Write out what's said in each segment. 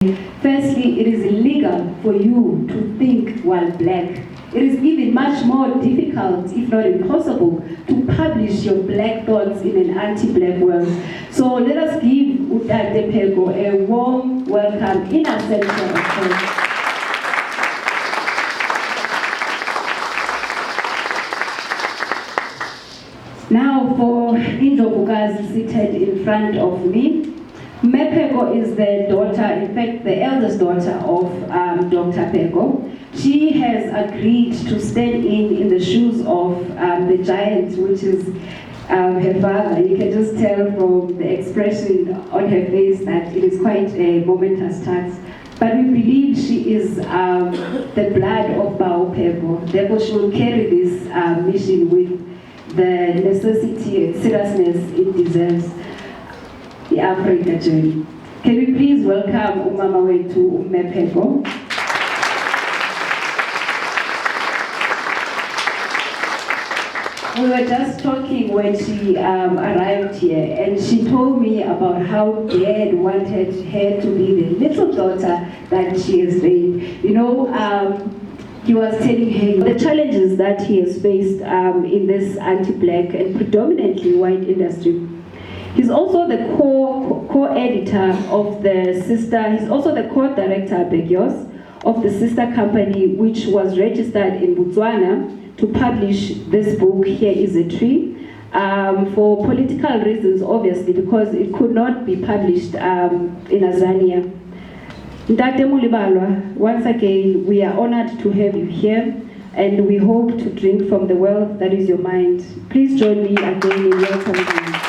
Firstly, it is illegal for you to think while black. It is even much more difficult, if not impossible, to publish your black thoughts in an anti-black world. So let us give Utade Pego a warm welcome in our center of course. Now for Indobukas seated in front of me. Mepego is the daughter, in fact the eldest daughter of Dr. Pego. She has agreed to stand in the shoes of the giant, which is her father. You can just tell from the expression on her face that it is quite a momentous task. But we believe she is the blood of Bao Pego. Therefore she will carry this mission with the necessity and seriousness it deserves. The Africa journey. Can we please welcome Umama Wetu Mepego? We were just talking when she arrived here, and she told me about how Dad wanted her to be the little daughter that she has raised. You know, he was telling her the challenges that he has faced in this anti-black and predominantly white industry. He's also the co-editor of the sister, he's also the co-director, Begios, of the sister company which was registered in Botswana to publish this book, Here is a Tree, for political reasons, obviously, because it could not be published in Azania. Ndate Mulibalwa, once again, we are honored to have you here, and we hope to drink from the wealth that is your mind. Please join me again in welcoming you.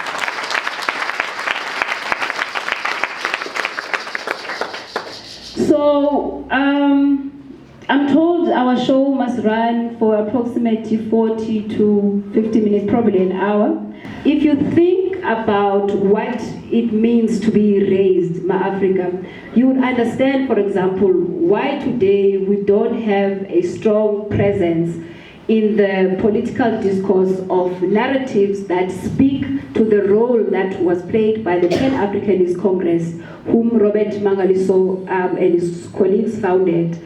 So, I'm told our show must run for approximately 40 to 50 minutes, probably an hour. If you think about what it means to be raised Ma-Africa, you would understand, for example, why today we don't have a strong presence in the political discourse of narratives that speak to the role that was played by the Pan-Africanist Congress, whom Robert Mangaliso and his colleagues founded.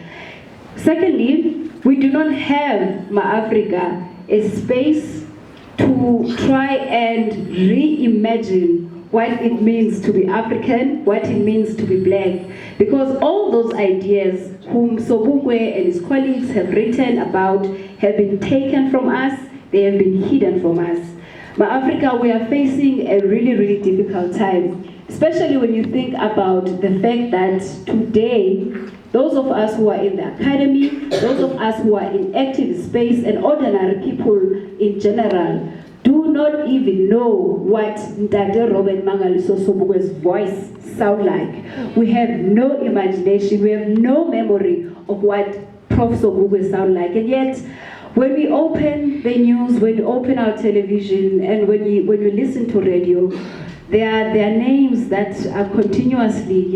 Secondly, we do not have Ma-Africa a space to try and reimagine what it means to be African, what it means to be black. Because all those ideas whom Sobukwe and his colleagues have written about have been taken from us, they have been hidden from us. Ma-Africa, we are facing a really, really difficult time, especially when you think about the fact that today, those of us who are in the academy, those of us who are in active space, and ordinary people in general, do not even know what Ndade Robert Mangaliso Sobukwe's voice sound like. We have no imagination, we have no memory of what Prof. Sobukwe sound like. And yet, when we open the news, when we open our television, and when you listen to radio, there are names that are continuously,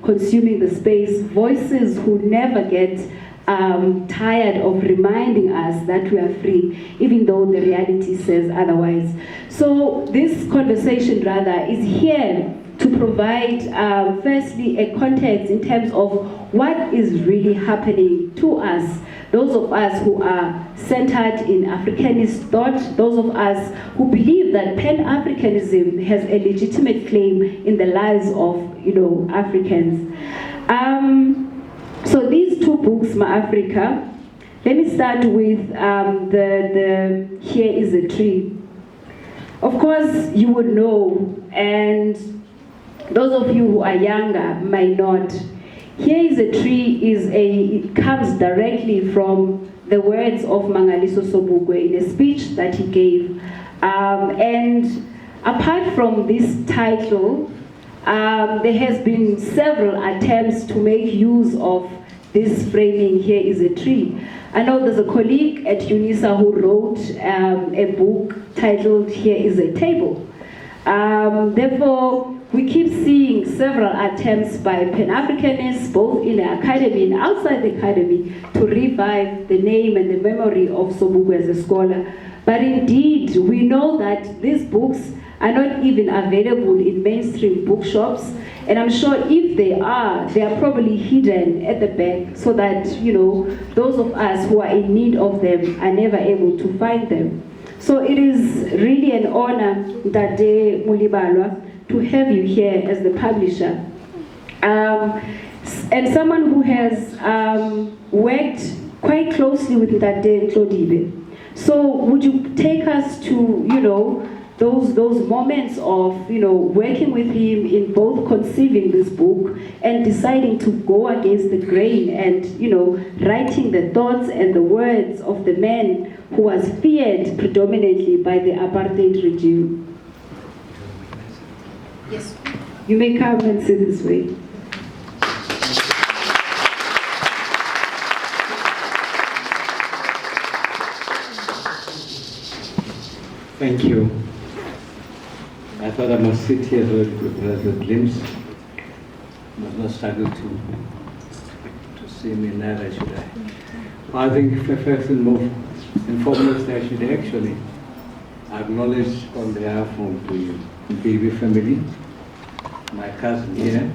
consuming the space, voices who never get tired of reminding us that we are free, even though the reality says otherwise. So this conversation, rather, is here to provide, firstly, a context in terms of what is really happening to us, those of us who are centered in Africanist thought, those of us who believe that Pan-Africanism has a legitimate claim in the lives of, Africans. So these two books, Ma-Africa, let me start with the Here is a Tree. Of course, you would know, and those of you who are younger might not. Here is a Tree it comes directly from the words of Mangaliso Sobukwe in a speech that he gave. And apart from this title, there has been several attempts to make use of this framing, Here is a Tree. I know there's a colleague at UNISA who wrote a book titled Here is a Table. Therefore, we keep seeing several attempts by Pan-Africanists, both in the academy and outside the academy, to revive the name and the memory of Sobukwe as a scholar. But indeed, we know that these books are not even available in mainstream bookshops. And I'm sure if they are probably hidden at the back so that, those of us who are in need of them are never able to find them. So it is really an honor, Dade Mulibalwa, to have you here as the publisher. And someone who has worked quite closely with Dade Ntlodibe. So would you take us to, those moments of, working with him in both conceiving this book and deciding to go against the grain and, writing the thoughts and the words of the man who was feared predominantly by the apartheid regime? Yes. You may come and sit this way. Thank you. I thought I must sit here so it could have a glimpse. Must not struggle to see me, neither should I. I think first and foremost I should actually acknowledge on behalf of the baby family, my cousin here,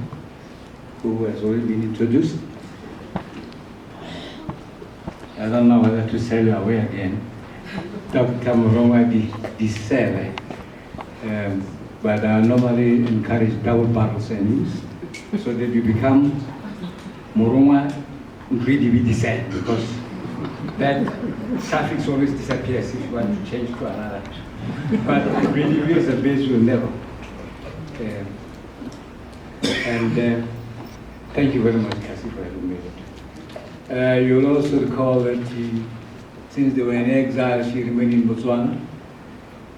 who has already been introduced. I don't know whether to sail away again. Dr. Muroma Disere, but I normally encourage double barrel sayings so that you become Muroma Nkridi Disere, because that suffix always disappears if you want to change to another. But Nkridi as a base will never. Thank you very much, Cassie, for having me. You'll also recall that since they were in exile, she remained in Botswana,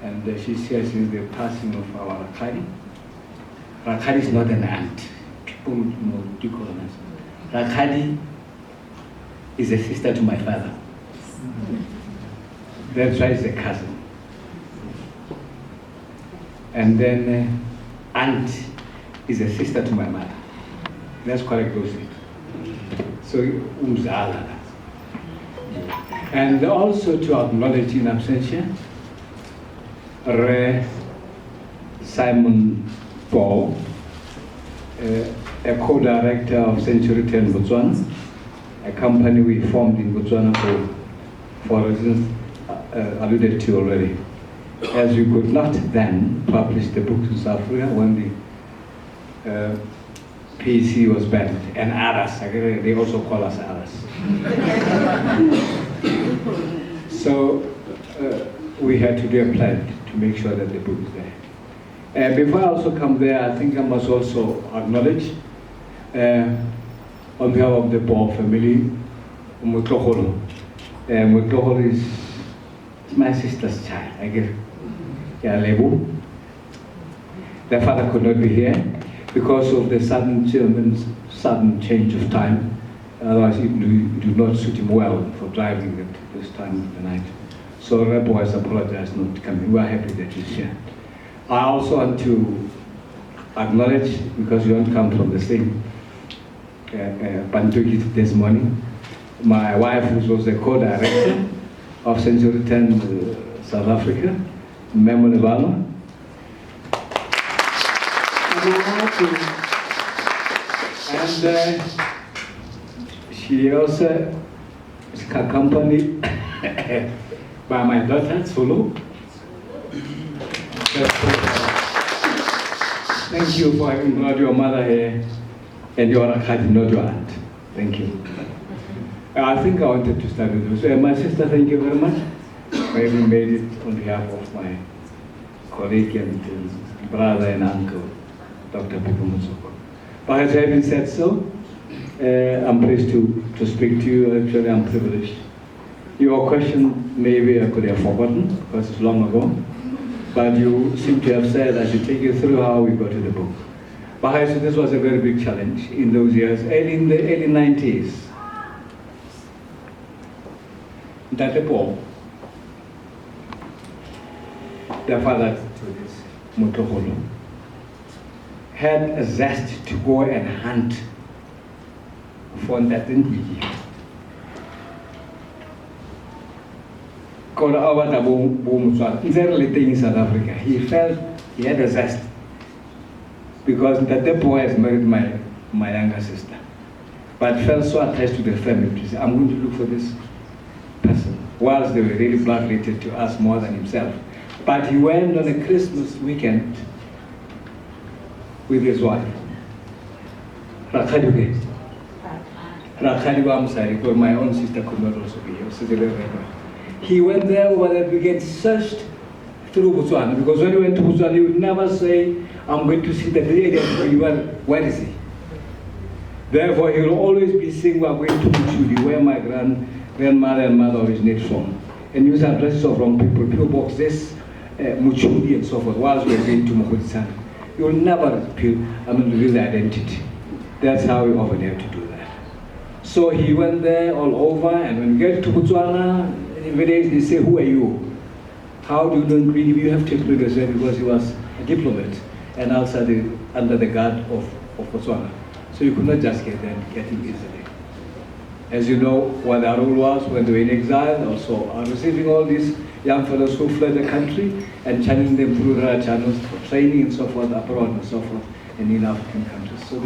and she's here since the passing of our Rakadi. Rakadi is not an aunt. People do call her. Rakadi is a sister to my father. That's why it's a cousin. And then aunt is a sister to my mother. That's quite closely. So umzala. And also to acknowledge in absentia, Simon Paul, a co-director of Century 10 Botswana, a company we formed in Botswana for reasons alluded to already. As we could not then publish the book in South Africa when the PC was banned, and others, they also call us others. So we had to do a plan to make sure that the book is there. Before I also come there, I think I must also acknowledge, on behalf of the Paul family, Mutloholo. Mutloholo is my sister's child, I guess. Yeah, Lebu. Their father could not be here because of the sudden change of time. Otherwise, it would not suit him well for driving at this time of the night. So Rebo has apologized not coming. We are happy that he's here. I also want to acknowledge, because you don't come from the same Bantuki this morning, my wife, who was the co-director of Century 10 South Africa, Memo Lebalo. And she also is accompanied by my daughter, Sulu. Thank you for having brought your mother here and your Rakadi, not your aunt. Thank you. I think I wanted to start with this. My sister, thank you very much for having made it on behalf of my colleague and brother and uncle, Dr. Pipo Mutsoko. But as having said so, I'm pleased to speak to you. Actually, I'm privileged. Your question, maybe I could have forgotten because it's long ago, but you seem to have said I should take you through how we got to the book. But this was a very big challenge in those years, in the early 90s. Dr. Paul, the father to this Motoholo, had a zest to go and hunt for that Ndwiji. In South Africa, he felt He had a zest. Because that boy has married my younger sister. But felt so attached to the family. He said, I'm going to look for this person. Whilst they were really blood related to us more than himself. But he went on a Christmas weekend with his wife. Rakhadi because my own sister could not also be here. He went there over that weekend, searched through Botswana, because when he went to Botswana, he would never say, I'm going to see the lady, where is he? Therefore, he will always be saying, we're going to Muchudi, where my grandmother and mother originate from. And use addresses of wrong people, PO Box this, Muchudi and so forth, whilst we're going to Mokodisana. You will never reveal the identity. That's how we often have to do that. So he went there all over, and when we get to Botswana, in the village, they say, who are you? How do you know really you have to include as well, because he was a diplomat and also under the guard of Botswana. So you could not just get him easily. As you know, what our rule was when they were in exile, also receiving all these young fellows who fled the country and channeling them through their channels for training and so forth, abroad and so forth, and in African countries. So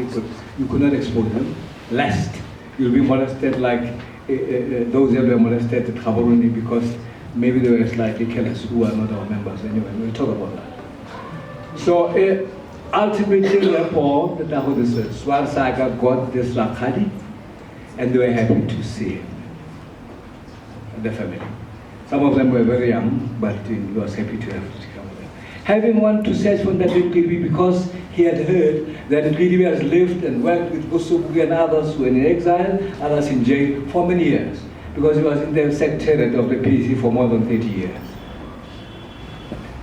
you could not expose them, lest you'll be molested like those that were molested at Gaborone, because maybe they were slightly careless, who are not our members anyway. We'll talk about that. So ultimately, therefore, the Swar Saga got this Rakhadi, and they were happy to see him, the family. Some of them were very young, but he was happy to have come with them. Having wanted to search for that Nkridibi because he had heard that Nkridibi has lived and worked with Sobukwe and others who were in exile, others in jail for many years, because he was in the secretariat of the PEC for more than 30 years.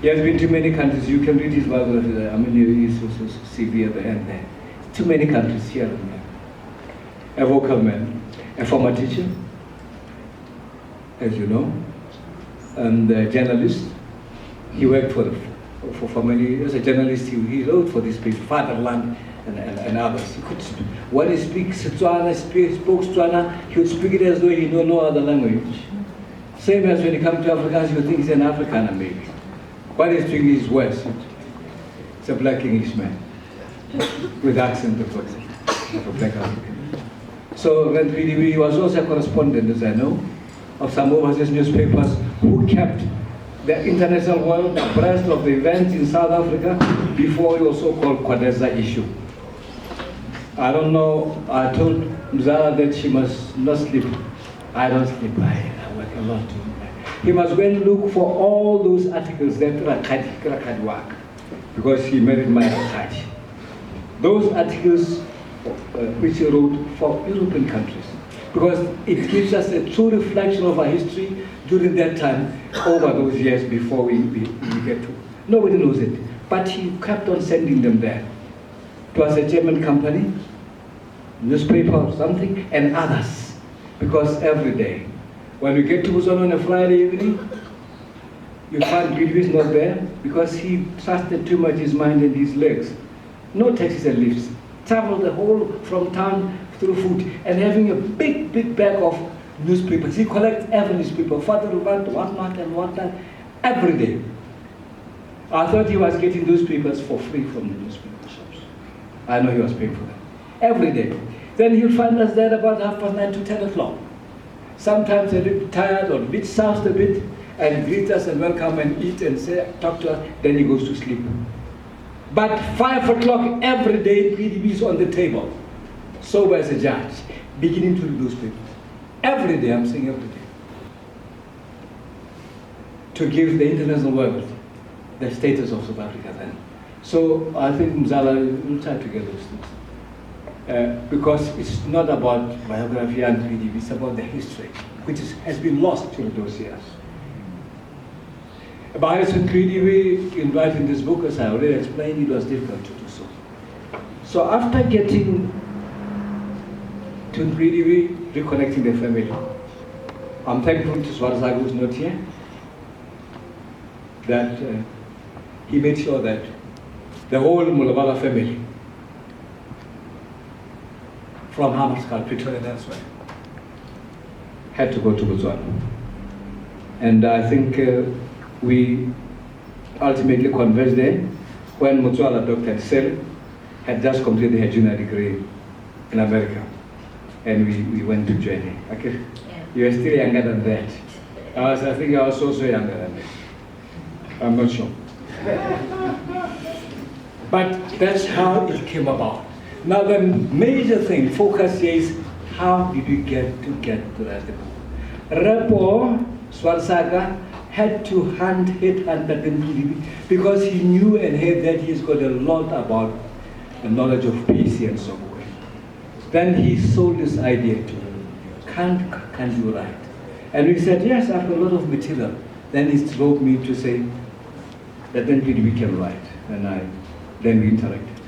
He has been to many countries. You can read his biography. I mean, his CV at the end there. Too many countries here and there. A vocal man, a former teacher, as you know, and a journalist. He worked for many years. As a journalist, he wrote for this place, Fatherland and others. He could speak. When he speaks Setswana, spoke Setswana, he would speak it as though he knew no other language. Same as when he comes to Africans, you think he's an Afrikaner maybe. When he's speaking his West, it's a black Englishman with accent of a black African. So Nkridibi was also a correspondent, as I know, of some overseas newspapers who kept the international world abreast of the events in South Africa before the so-called Kwadeza issue. I don't know, I told Mzala that she must not sleep. I don't sleep, I work a lot. He must go and look for all those articles that Rakhadi work, because he married my Rakhadi. Those articles which he wrote for European countries, because it gives us a true reflection of our history during that time, over those years before we get to. Nobody knows it, but he kept on sending them there. It was a German company, newspaper or something, and others, because every day, when we get to Botswana on a Friday evening, you find Nkridibi is not there, because he trusted too much his mind and his legs. No taxis and lifts. Traveled the whole from town through foot, and having a big bag of newspapers. He collects every newspaper, Father Rubant, whatnot, every day. I thought he was getting newspapers for free from the newspaper shops. I know he was paying for them. Every day. Then he'll find us there about 9:30 to 10 o'clock. Sometimes a little tired or a bit soused a bit, and greet us and welcome and eat and say, talk to us, then he goes to sleep. But 5 o'clock every day, Nkridibi is on the table, sober as a judge, beginning to read newspapers. Every day, I'm saying every day. To give the international world the status of South Africa then. So I think Mzala will try to get those things. Because it's not about biography and Nkridibi, it's about the history, which has been lost during those years. About Nkridibi, in writing this book, as I already explained, it was difficult to do so. So after getting to Nkridibi, reconnecting the family, I'm thankful to Swarzaga, who's not here, that he made sure that the whole Mulabala family, from Hammarskalk, Pretoria and elsewhere, had to go to Botswana. And I think we ultimately converged there when Mutuala Dr. Exile had just completed her junior degree in America, and we went to journey. Okay, you are still younger than that. I think I was also younger than that. I'm not sure. But that's how it came about. Now the major thing, focus here is how did we get to write the book? Repo Swarsaga had to headhunt Tatemkilibi because he knew and heard that he's got a lot about the knowledge of PC and Sobukwe. Then he sold this idea to him. Can you write? And we said, yes, I've got a lot of material. Then he drove me to say that then we can write. And then we interacted.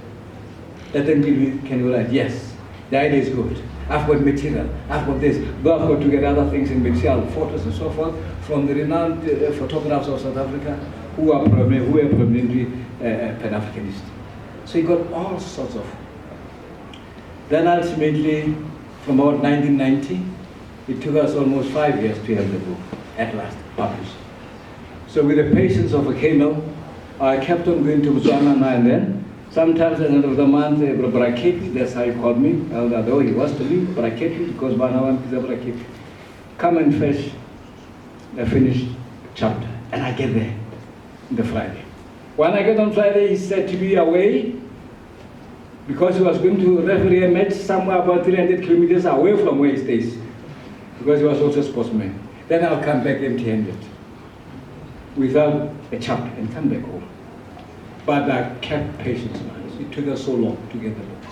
That then can you write? Yes, the idea is good. I've got material, I've got this. Though I've got to get other things in material, photos and so forth, from the renowned photographers of South Africa who are prominently Pan-Africanist. So he got all sorts of. Then ultimately, from about 1990, it took us almost 5 years to have the book, at last, published. So with the patience of a camel, I kept on going to Botswana now and then. Sometimes at the end of the month, Braketi, that's how he called me, although he was to me, Braketi, because Banawan is a Braketi. Come and fetch the finished chapter. And I get there, the Friday. When I get on Friday, he said to be away, because he was going to referee a match somewhere about 300 kilometers away from where he stays, because he was also a sportsman. Then I'll come back empty-handed, without a chapter, and come back home. But I kept patience. It took us so long to get the book.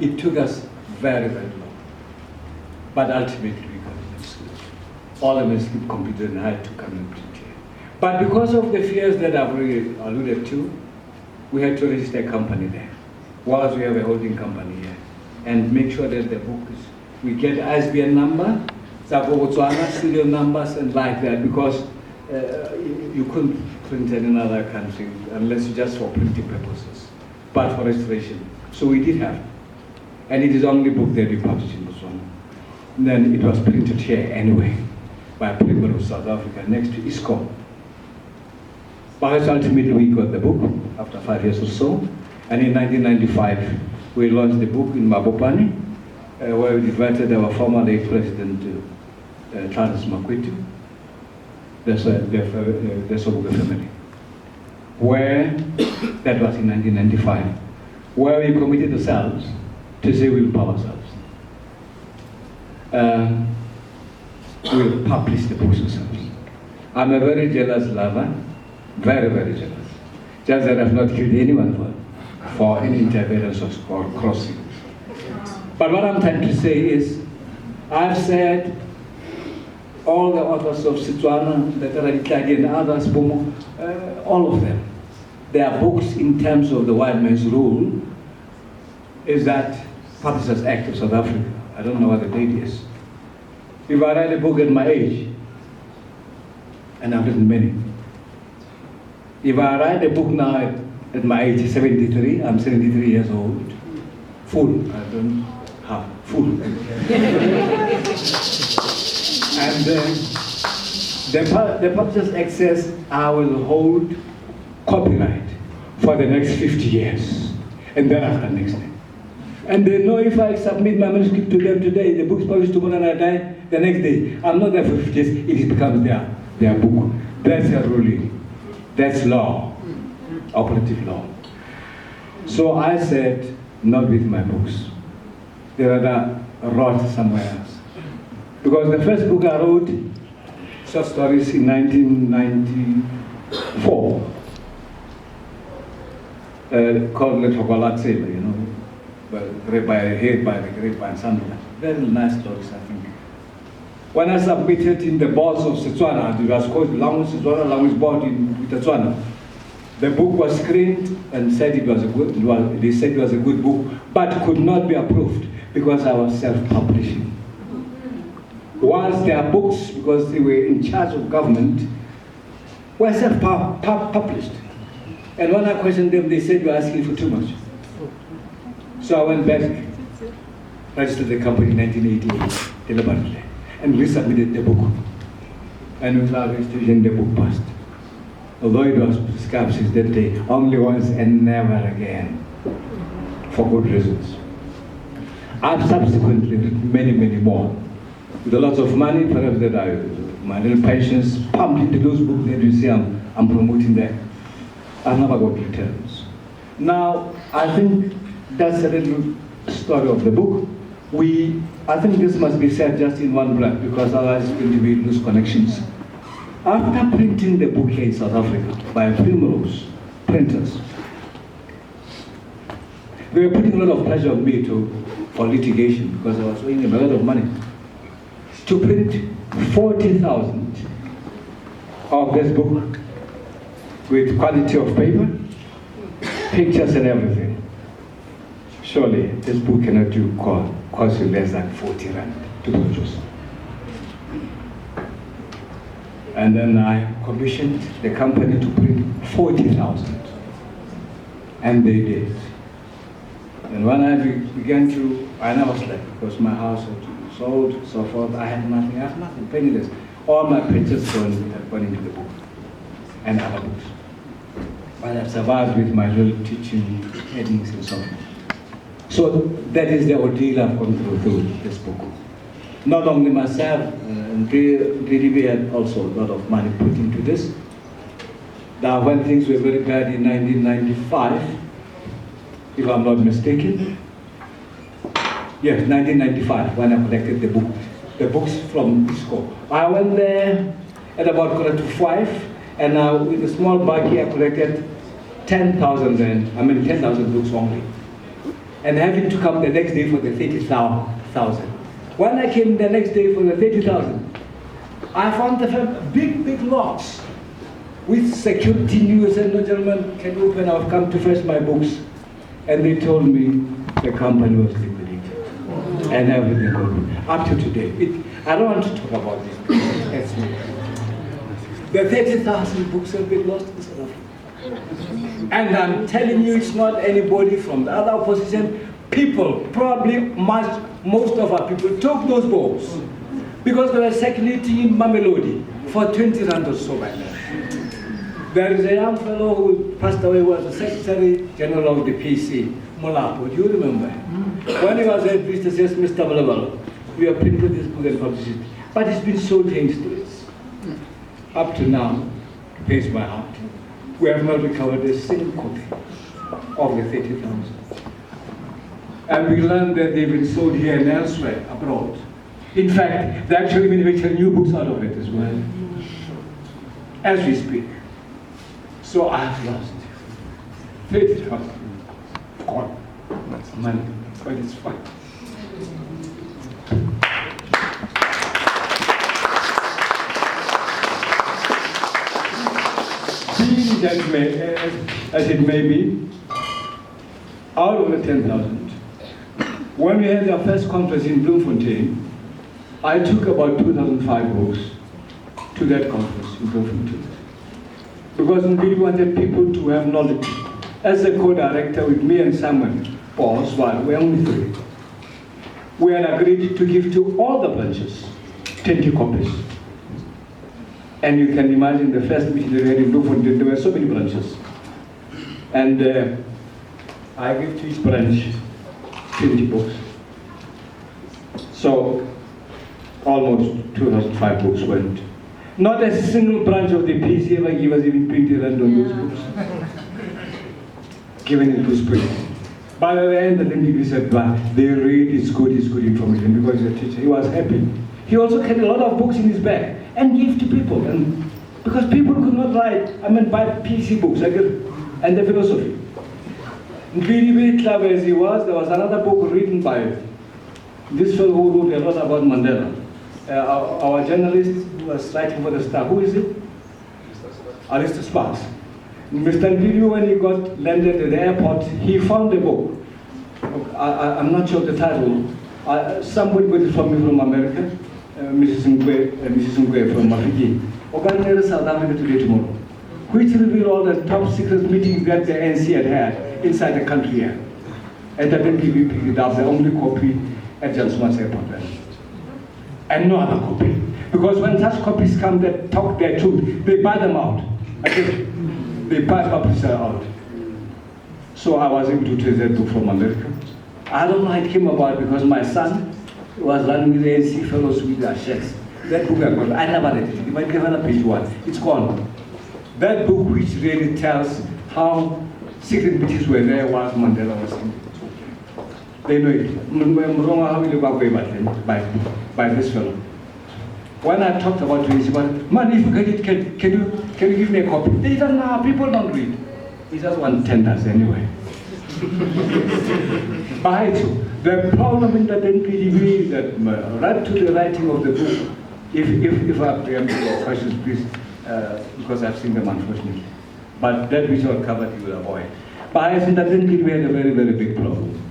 It took us very, very long. But ultimately we got it. All the manuscript completed and I had to come and print it. But because of the fears that I've already alluded to, we had to register a company there, whilst we have a holding company here, and make sure that the book is, we get ISBN number, Botswana serial numbers and like that, because you couldn't print in another country unless just for printing purposes, but for restoration. So we did have, and it is the only book that we published in Botswana. And then it was printed here anyway, by a paper of South Africa next to ISCO. But ultimately we got the book after 5 years or so, and in 1995 we launched the book in Mabopane, where we invited our former late president, Charles Makwetu, the Sobukwe family, where, that was in 1995, where we committed ourselves to say we'll empower ourselves. We'll publish the books ourselves. I'm a very jealous lover, very, very jealous. Just that I've not killed anyone for any interference or crossing. But what I'm trying to say is, I've said all the authors of Setswana, the Redefining and others, all of them, their books in terms of the white man's rule is that Publishers Act of South Africa. I don't know what the date is. If I write a book at my age, and I've written many, if I write a book now at my age, 73, I'm 73 years old, full, I don't have, full. And the Publishers Act says I will hold copyright for the next 50 years, and then after next day. And they know if I submit my manuscript to them today, the book is published tomorrow and I die the next day, I'm not there for 50 years, it becomes their book. That's their ruling. That's law, operative law. So I said, not with my books. They rather wrote somewhere else. Because the first book I wrote, short stories, in 1994, called Le Chocolat Sailor, you know, by the grapevine, something like that. Very nice stories, I think. When I submitted in the boards of Setswana, it was called Language Setswana Language Board in Setswana. The book was screened and said they said it was a good book, but could not be approved because I was self-publishing. Once their books, because they were in charge of government, were self-published. And when I questioned them, they said, you're asking for too much. So I went back, registered the company in 1988, deliberately, and resubmitted the book. And without registration, the book passed. although it was prescribed since that day, only once and never again, for good reasons. I've subsequently written many, many more. With a lot of money, perhaps that my little patients pumped into those books that you see I'm promoting there. I've never got returns. Now, I think that's a little story of the book. I think this must be said just in one breath, because otherwise it's going to be loose connections. After printing the book here in South Africa by Primrose printers, they were putting a lot of pressure on me for litigation, because I was owing them a lot of money, to print 40,000 of this book with quality of paper, pictures and everything. Surely this book cannot cost you less than 40 rand to produce. And then I commissioned the company to print 40,000. And they did. And when I began to, I never slept because my house had sold, so forth. I had nothing, penniless. All my pictures had gone into the book and other books. But I've survived with my little teaching headings and so on. So that is the ordeal I've gone through this book. Not only myself, DDB had also a lot of money put into this. Now, when things were very bad in 1995, if I'm not mistaken, yes, 1995, when I collected the books from the school. I went there at about 4:45, and with a small baggie, I collected 10,000 books only. And having to come the next day for the 30,000. When I came the next day for the 30,000, I found the big locks with security news and no gentleman can open. I've come to fetch my books. And they told me the company was liquidated and everything was good. Up to today. I don't want to talk about this. The 30,000 books have been lost in South Africa. And I'm telling you, it's not anybody from the other opposition. People, probably most of our people, took those books because they were circulating in Mamelodi for 20 rand or so by now. There is a young fellow who passed away, was the Secretary General of the PC, Molapo. Do you remember? When he was at Vista, says, Mr. Flavour, we have printed this book and published it. But it's been sold here in streets. Up to now, pains my heart, we have not recovered a single copy of the 30,000. And we learned that they've been sold here and elsewhere, abroad. In fact, they actually manufacture new books out of it as well, as we speak. So I have lost 30,000. God, that's money, but it's fine. Being that as it may be, out of the 10,000, when we had our first conference in Braamfontein, I took about 2,005 books to that conference in Braamfontein. Because we wanted people to have knowledge. As a co-director with me and Simon Paul's, we're only 3. We had agreed to give to all the branches 20 copies. And you can imagine the first meeting we had in Braamfontein, there were so many branches. And I gave to each branch 20 books. So almost 2,005 books went. Not a single branch of the PC ever gave us even 20 rand on those books. Given it to spring. By the end, the MPP said, they read, it's good information because he's a teacher. He was happy. He also carried a lot of books in his bag and gave to people. And because people could not buy PC books and the philosophy. Very clever as he was, there was another book written by this fellow who wrote a lot about Mandela. Our journalist who was writing for the Star, who is it? Alistair Sparks. Mr. Nvidiu, when he landed at the airport, he found a book. I'm not sure the title. Somebody from America, Mrs. Ngwe from Mafiki, organized South Africa Today Tomorrow, which revealed all the top secret meetings that the ANC had inside the country here. And I think we picked it up, the only copy at Johnson Airport. And no other copy. Because when such copies come that talk their truth, they buy them out. I think they published her out. So I was able to take that book from America. I don't know how it came about because my son was running with the ANC fellows with their checks. That book I got, I never read it. If I give her page one, it's gone. That book which really tells how secret meetings were there while Mandela was in. They know it. By this fellow. When I talked about it, he said, man, if you get it, can you give me a copy? They don't know, people don't read. He just wants tenders anyway. But the problem in that NPDB is that right to the writing of the book, if I preempt your questions, please, because I've seen them unfortunately. But that which I covered, you will avoid. But I think that NPDB had a very, very big problem.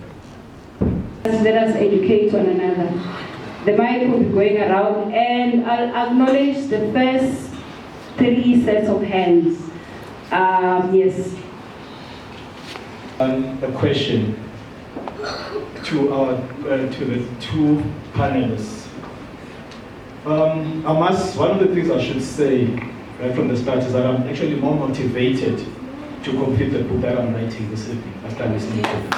Let us educate one another. The mic will be going around, and I'll acknowledge the first 3 sets of hands. Yes. A question to the 2 panelists. One of the things I should say right from the start is that I'm actually more motivated to complete the book that I'm writing this evening after listening to it.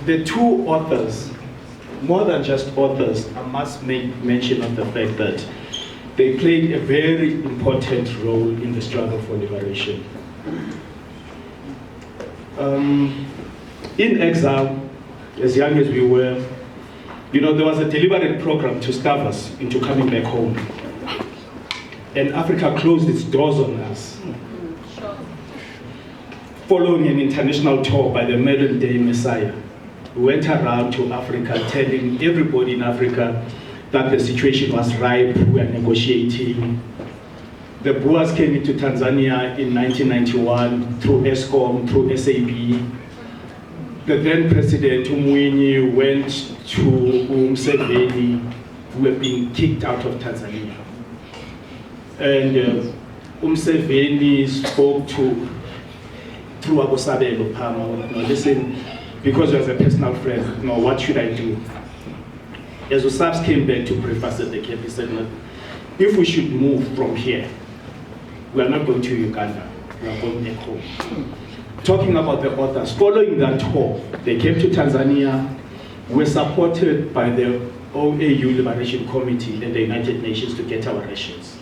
The 2 authors, more than just authors, I must make mention of the fact that they played a very important role in the struggle for liberation. In Exile, as young as we were, there was a deliberate program to starve us into coming back home. And Africa closed its doors on us. Following an international tour by the modern-day Messiah, we went around to Africa telling everybody in Africa that the situation was ripe, we were negotiating. The Boers came into Tanzania in 1991 through ESCOM, through SAB. The then President Umwinyi went to Museveni, who were being kicked out of Tanzania. And Museveni spoke through Abosabelo Pama, listen, because he was a personal friend, what should I do? As Usabs came back to breakfast at the Cape, he said, if we should move from here, we are not going to Uganda, we are going back home. Talking about the authors, following that tour, they came to Tanzania, were supported by the OAU Liberation Committee and the United Nations to get our rations.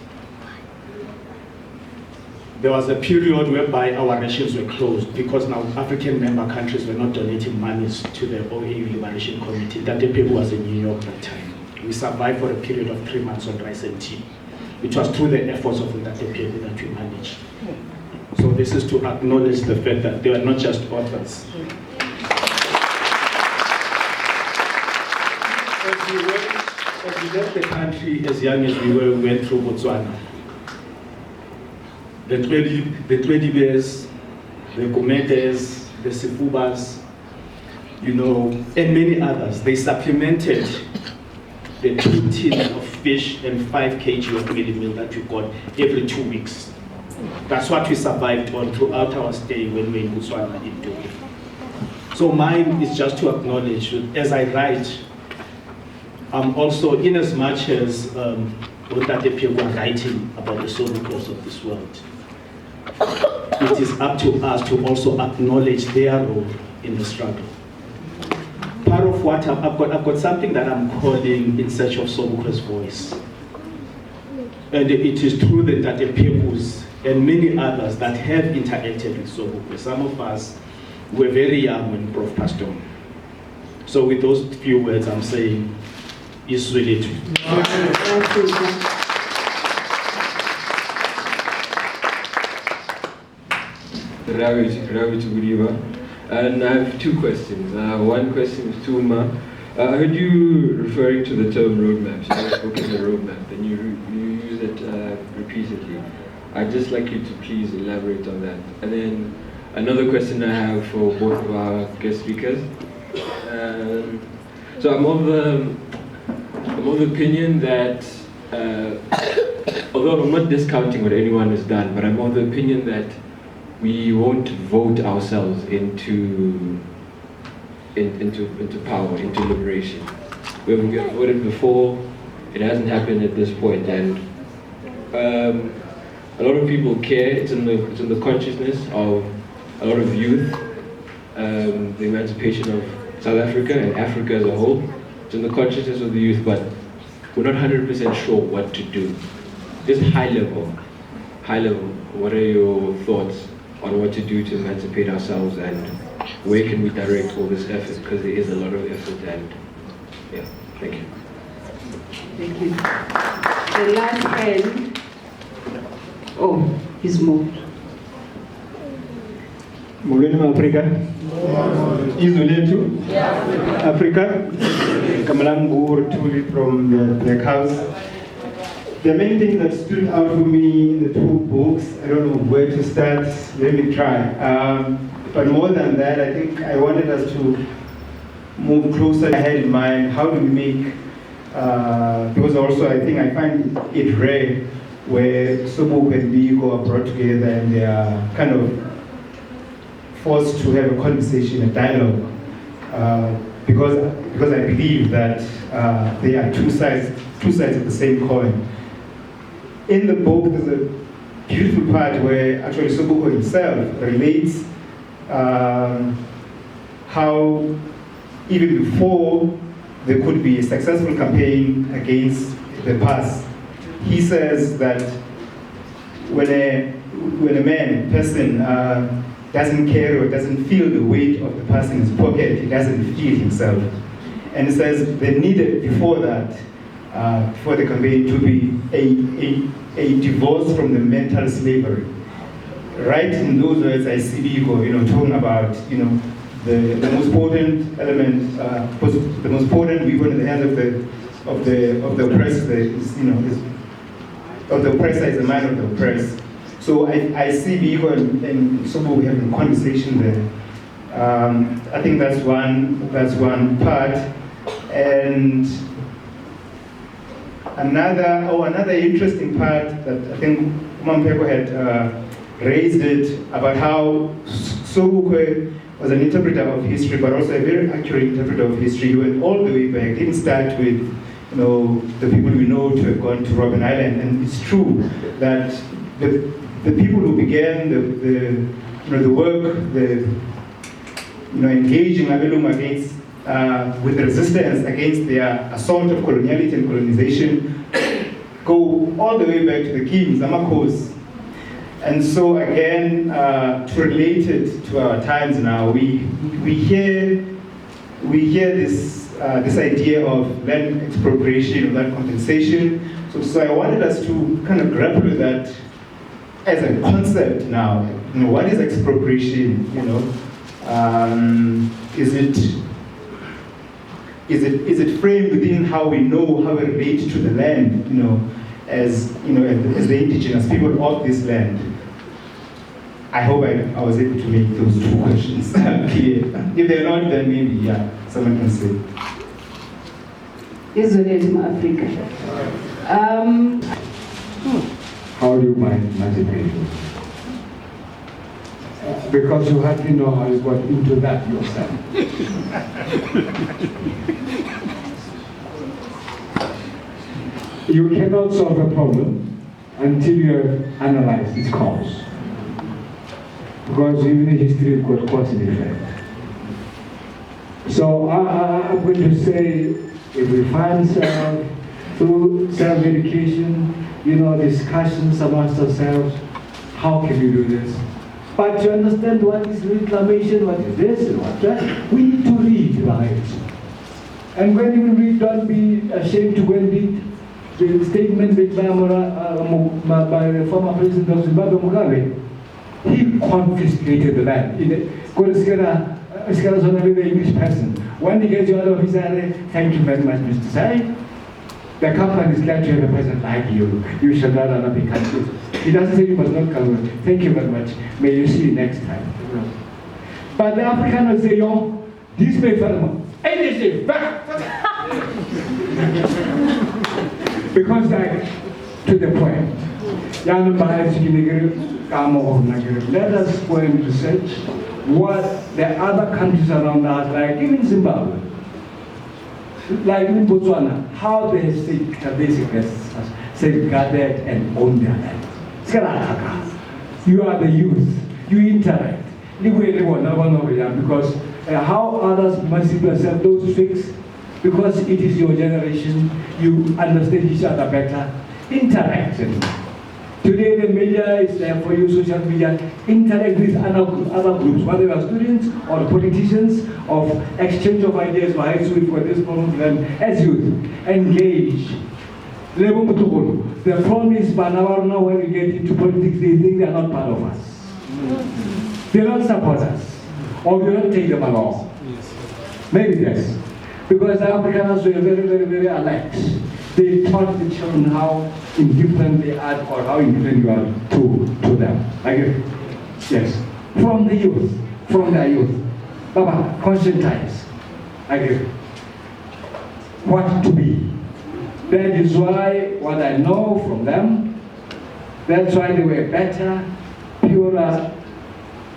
There was a period whereby our rations were closed because now African member countries were not donating monies to the OAU Liberation Committee. That people was in New York that time. We survived for a period of 3 months on rice and tea. It was through the efforts of that people that we managed. So this is to acknowledge the fact that they are not just authors. As we left the country, as young as we were, we went through Botswana. The Twedibes, the Gometes, the Sifubas, and many others. They supplemented the 2 tins of fish and 5 kg of mealie meal that we got every 2 weeks. That's what we survived on throughout our stay when we were in Botswana in Togo. So mine is just to acknowledge, as I write, I'm also, in as much as Otate people are writing about the Sobukwes of this world, it is up to us to also acknowledge their role in the struggle. Part of what I've got something that I'm calling In Search of Sobukwe's Voice. And it is through the Tatepebus and many others that have interacted with Sobukwe. Some of us were very young when Prof passed on. So with those few words I'm saying, is really true. Ravi Tuguriva. And I have 2 questions. One question is to Uma. I heard you referring to the term roadmap. So you spoke of the roadmap, and you use it repeatedly. I'd just like you to please elaborate on that. And then another question I have for both of our guest speakers. So I'm of the opinion that, although I'm not discounting what anyone has done, but I'm of the opinion that we won't vote ourselves into power, into liberation. We haven't voted before, it hasn't happened at this point, and a lot of people care. It's in the consciousness of a lot of youth. The emancipation of South Africa and Africa as a whole. It's in the consciousness of the youth, but we're not 100% sure what to do. Just high level, what are your thoughts on what to do to emancipate ourselves, and where can we direct all this effort? Because there is a lot of effort, and yeah, thank you. Thank you. The last hand. Oh, he's moved. Molweni Afrika. Izwe lethu. Africa. Kamalangur Tuli from the Black House. The main thing that stood out for me in the two books, I don't know where to start, let me try. But more than that, I think I wanted us to move closer. I had in mind, how do we make, because also I think I find it rare where Sobukwe and Biko are brought together and they are kind of forced to have a conversation, a dialogue, because I believe that they are two sides of the same coin. In the book, there's a beautiful part where actually Sobukwe himself relates how even before there could be a successful campaign against the past, he says that when a person doesn't carry or doesn't feel the weight of the past in his pocket, he doesn't feel himself. And he says there needed before that, for the campaign to be a divorce from the mental slavery. Right in those words, I see Biko, talking about, the most potent element, the most potent weapon in the hands of the oppressed, of the oppressor is the mind of the oppressed. So I see Biko and Sobukwe having a conversation there. I think that's one part, and another interesting part that I think Mampeko had raised it about how Sobukwe was an interpreter of history, but also a very accurate interpreter of history. He went all the way back. Didn't start with the people we know to have gone to Robben Island, and it's true that the people who began the work, engaging Abelum against with resistance against their assault of coloniality and colonization, go all the way back to the kings, Amakos. And so again, to relate it to our times now, we hear this idea of land expropriation, of land compensation. So I wanted us to kind of grapple with that as a concept now. What is expropriation? Is it framed within how we know how we relate to the land? As the indigenous people of this land. I hope I was able to make those two questions clear. If they're not, then maybe someone can say. Izwe Africa. How do you mind emancipation? Because you hardly know how you got into that yourself. You cannot solve a problem until you have analyzed its cause. Because even in history, it's got cause and effect. So I'm going to say, if we find self through self-education, discussions amongst ourselves, how can we do this? But to understand what is reclamation, what is this and what that, we need to read, right? And when you read, don't be ashamed to go and read the statement made by the former president of Zimbabwe, Mugabe. He confiscated the land. The English person. When he gets you out of his area, thank you very much, Mr. Sai. The company is glad to have a person like you. You shall not run up a country. He doesn't say you must not come. Thank you very much. May you see you next time. But the African will say, yo, this may farmer. And they say, back. Because to the point. Let us go and research what the other countries around us, like even Zimbabwe, like in Botswana, how they seek safeguarded and own their land. You are the youth. You interact. Because how others must accept those things, because it is your generation, you understand each other better. Interact. Today the media is there for you, social media. Interact with other groups, whether you are students or politicians, of exchange of ideas for this problem. As youth, engage. The problem is, now when we get into politics, they think they are not part of us. They don't support us, or we don't take them along. Maybe yes. Because the Afrikaners were very, very, very alike. They taught the children how indifferent they are, or how indifferent you are to them. Agree? Yes. From the youth, from their youth. Baba, conscientize. Agree? What to be. That is why what I know from them, that's why they were better, purer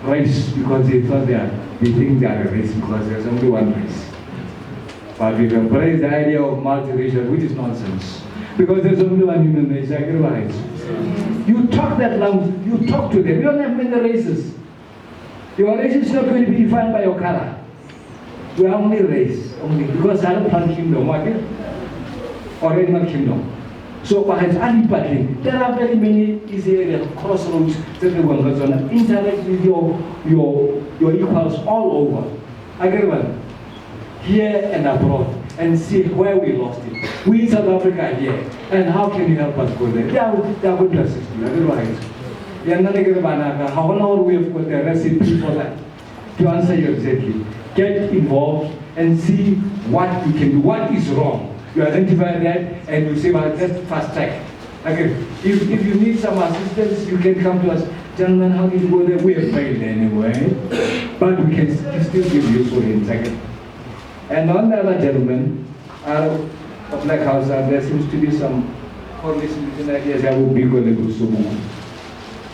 race, because they thought they think they are a race because there's only one race. But we've embraced the idea of multiracial, which is nonsense. Because there's only one human race, I agree. You talk that language, you talk to them. You don't have many races. Your race is not going to be defined by your color. We are only race, only. Because I don't plant kingdom, or animal kingdom. So perhaps battling. There are very many easy areas, crossroads, that everyone goes on. Interact with your equals all over. Agree? Here and abroad, and see where we lost it. We in South Africa are here, and how can you help us go there? They are going to assist you, otherwise. How we have got the recipe for that? To answer you exactly, get involved and see what you can do. What is wrong? You identify that, and you say, well, just fast track. Okay. If you need some assistance, you can come to us. Gentlemen, how did you go there? We have failed anyway, but we can still give useful hints. And on the other gentlemen, of Black House, there seems to be some formation ideas. I will be going to Sobukwe.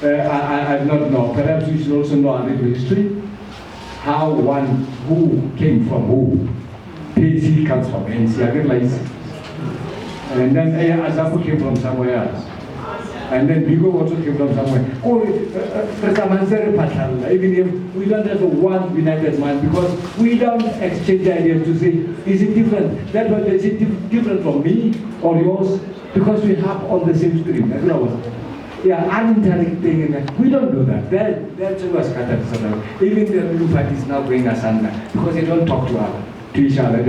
I not know. Perhaps we should also know a little history. How one who came from who. PC comes from NC. I realize. And then Azapu came from somewhere else. And then Bigo also came from somewhere. Even if we don't have a one united mind, because we don't exchange ideas to say, is it different? That was, is it different from me or yours? Because we have on the same stream. Yeah, uninteracting. We don't do that. That's what scattered. Even the new party is now going asunder because they don't talk to each other.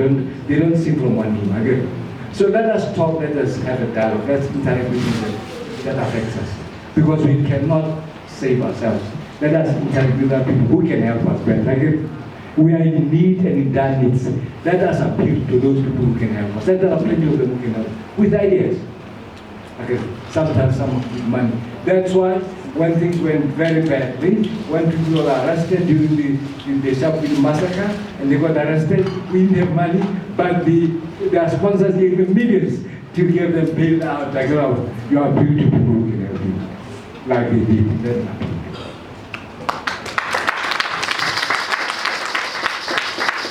They don't sing from one team. Okay? So let us talk. Let us have a dialogue. Let's interact with each other. That affects us, because we cannot save ourselves. Let us interact with other people who can help us better. We are in need and in dire needs. Let us appeal to those people who can help us. There are plenty of them who can help with ideas. Okay, sometimes some with money. That's why when things went very badly, when people were arrested during the Sobukwe massacre and they got arrested, we didn't have money, but their sponsors gave them millions to give them bail out. Like, oh, you are beautiful who can help you. Like they did. That's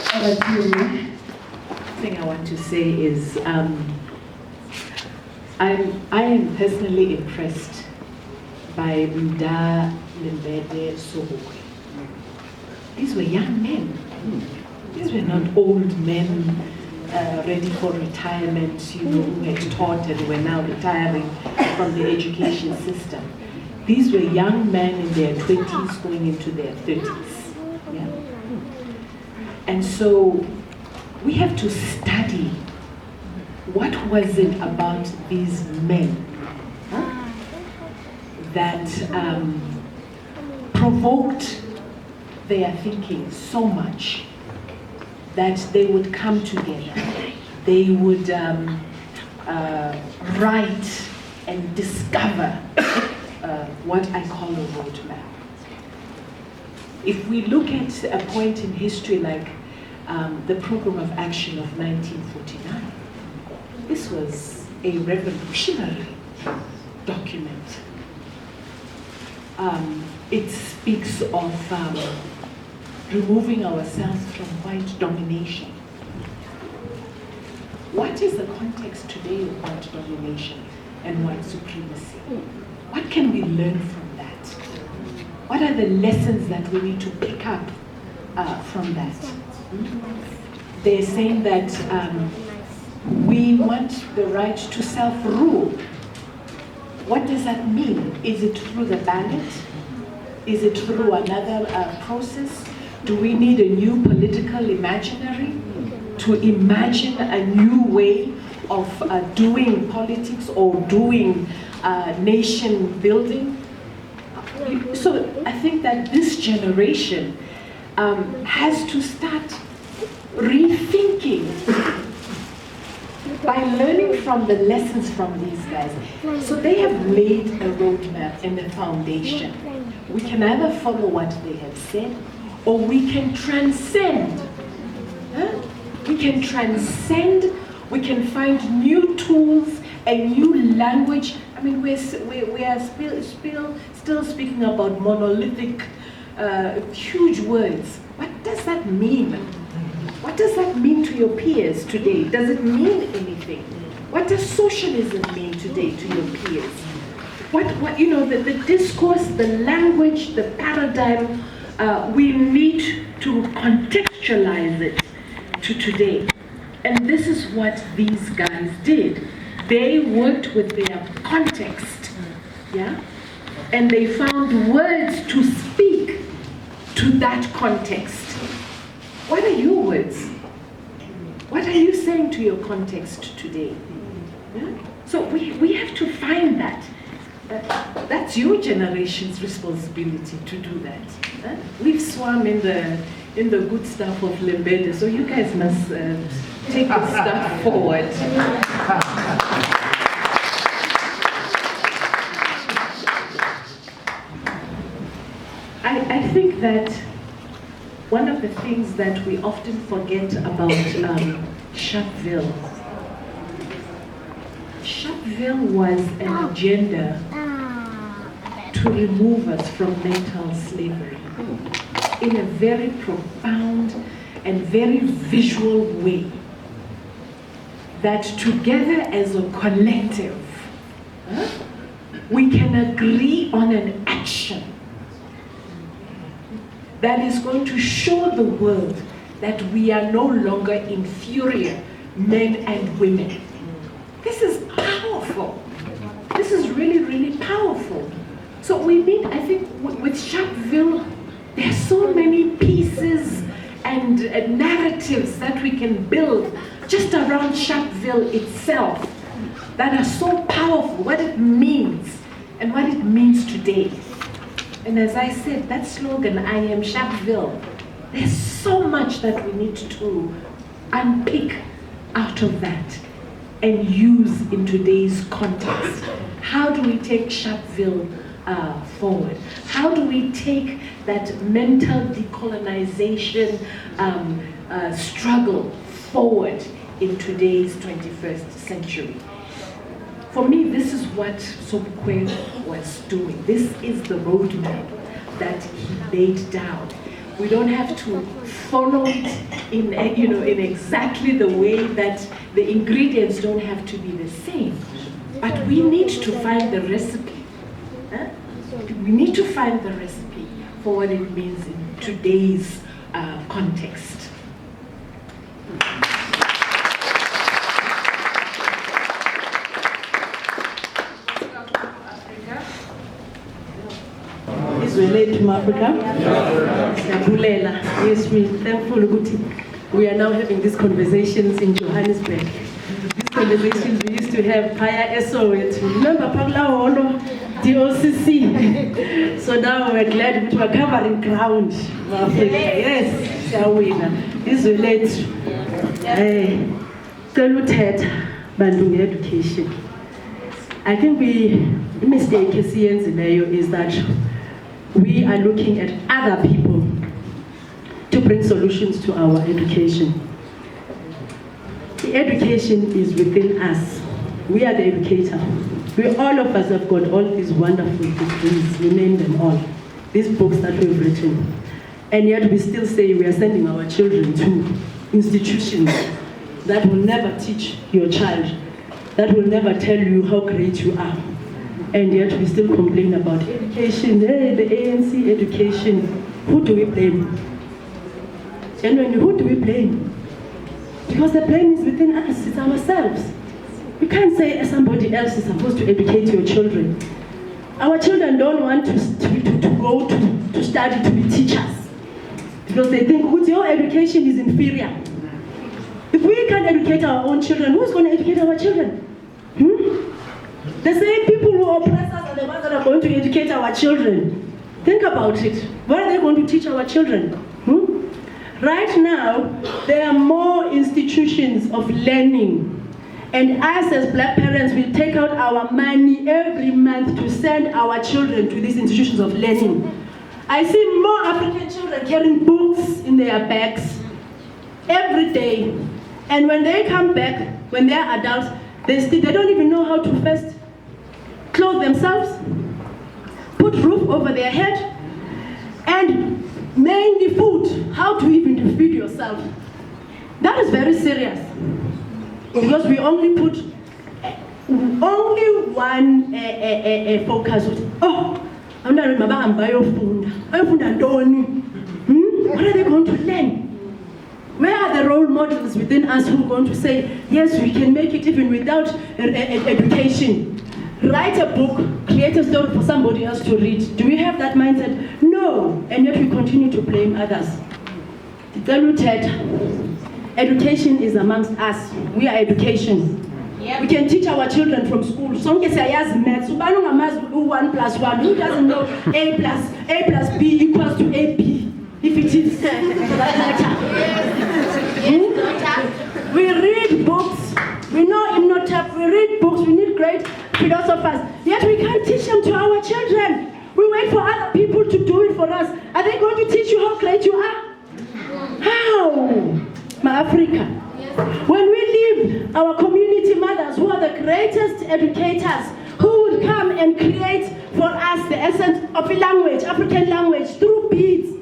happened. The thing I want to say is I am personally impressed by Mda Lembede Sobukwe. These were young men. These were not old men ready for retirement, who had taught and were now retiring from the education system. These were young men in their 20s going into their 30s. Yeah? And so we have to study what was it about these men that provoked their thinking so much that they would come together, they would write and discover what I call a roadmap. If we look at a point in history like the Program of Action of 1949, this was a revolutionary document. It speaks of removing ourselves from white domination. What is the context today of white domination? and white supremacy. What can we learn from that? What are the lessons that we need to pick up from that? They're saying that we want the right to self-rule. What does that mean? Is it through the ballot? Is it through another process? Do we need a new political imaginary to imagine a new way of doing politics or doing nation building? So I think that this generation has to start rethinking by learning from the lessons from these guys. So they have laid a roadmap and a foundation. We can either follow what they have said, or we can transcend. We can transcend, we can find new tools, a new language. I mean, we are still speaking about monolithic, huge words. What does that mean? What does that mean to your peers today? Does it mean anything? What does socialism mean today to your peers? What you know, the discourse, the language, the paradigm, we need to contextualize it to today. And this is what these guys did. They worked with their context, yeah? And they found words to speak to that context. What are your words? What are you saying to your context today? Yeah? So we have to find that. That's your generation's responsibility to do that. We've swum in the good stuff of Lembede, so you guys must take the stuff forward. I think that one of the things that we often forget about Sharpeville was an agenda to remove us from mental slavery in a very profound and very visual way. That together as a collective, we can agree on an action that is going to show the world that we are no longer inferior men and women. This is powerful. This is really, really powerful. So we need, I think, with Sharpeville, there are so many pieces and narratives that we can build just around Sharpeville itself that are so powerful, what it means and what it means today. And as I said, that slogan, I am Sharpeville, there's so much that we need to unpick out of that and use in today's context. How do we take Sharpeville forward? How do we take that mental decolonization struggle forward in today's 21st century? For me, this is what Sobukwe was doing. This is the roadmap that he laid down. We don't have to follow it in exactly the way that the ingredients don't have to be the same. But we need to find the recipe. We need to find the recipe for what it means in today's context. Relate to Africa. Yes, we're thankful we are now having these conversations in Johannesburg. These conversations we used to have prior SOET. Remember Pagla Holo, DOCC. So now we're glad we were covering ground for Africa. Yes, this relates to education. I think the mistake is that we are looking at other people to bring solutions to our education. The education is within us. We are the educator. All of us have got all these wonderful degrees, we name them all, these books that we've written. And yet we still say we are sending our children to institutions that will never teach your child that will never tell you how great you are. And yet we still complain about education, hey, the ANC education. Who do we blame? Genuinely, who do we blame? Because the blame is within us, it's ourselves. You can't say somebody else is supposed to educate your children. Our children don't want to go to study to be teachers. Because they think, your education is inferior. If we can't educate our own children, who's going to educate our children? The same people who oppress us are the ones that are going to educate our children. Think about it. What are they going to teach our children? Right now, there are more institutions of learning. And us as black parents will take out our money every month to send our children to these institutions of learning. I see more African children carrying books in their bags every day. And when they come back, when they're adults, they don't even know how to first clothe themselves, put roof over their head, and mainly food, how to even feed yourself. That is very serious. Because we only put one focus. What are they going to learn? Where are the role models within us who are going to say, yes, we can make it even without education? Write a book, create a story for somebody else to read. Do we have that mindset? No, and yet we continue to blame others. Education is amongst us. We are education. Yep. We can teach our children from school. Some can say, yes, maths. 1 plus 1. Who doesn't know A plus B equals to AP? If it is for that matter. We read books. We know Imhotep. We read books. We need great philosophers. Yet we can't teach them to our children. We wait for other people to do it for us. Are they going to teach you how great you are? How? My Africa. When we leave our community mothers, who are the greatest educators, who would come and create for us the essence of a language, African language, through beads,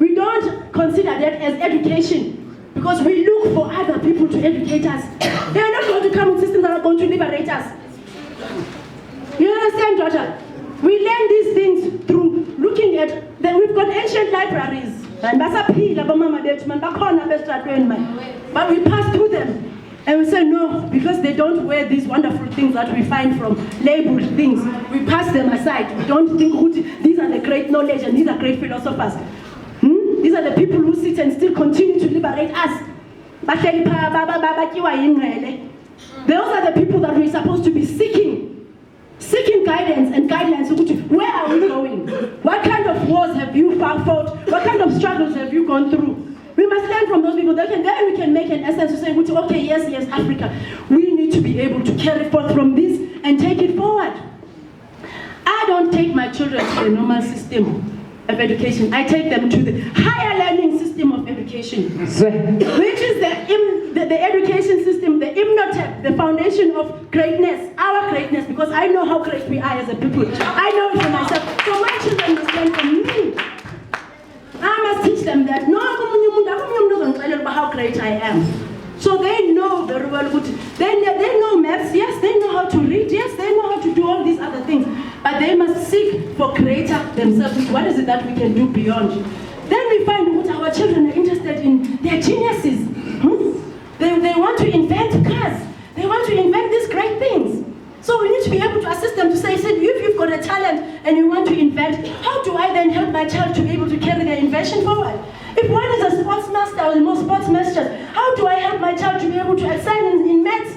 we don't consider that as education, because we look for other people to educate us. They are not going to come with systems that are going to liberate us. You understand, daughter? We learn these things through looking at that. We've got ancient libraries. But we pass through them and we say no, because they don't wear these wonderful things that we find from labeled things. We pass them aside. We don't think these are the great knowledge and these are great philosophers. These are the people who sit and still continue to liberate us. Those are the people that we're supposed to be seeking guidance and guidelines. Where are we going? What kind of wars have you fought? What kind of struggles have you gone through? We must learn from those people. Then we can make an essence to say, okay, yes, Africa. We need to be able to carry forth from this and take it forward. I don't take my children to the normal system of education. I take them to the higher learning system of education, which is the education system, the Imhotep, the foundation of greatness, our greatness, because I know how great we are as a people. I know it for myself. So my children must learn from me. I must teach them that how great I am. So they know very well. They know maths, yes, they know how to read, yes, they know how to do all these other things. But they must seek for greater themselves. What is it that we can do beyond? Then we find what our children are interested in. They're geniuses. They want to invent cars. They want to invent these great things. So we need to be able to assist them to say, if you've got a talent and you want to invent, how do I then help my child to be able to carry their invention forward? If one is a sports master or more sports masters, how do I help my child to be able to excel in maths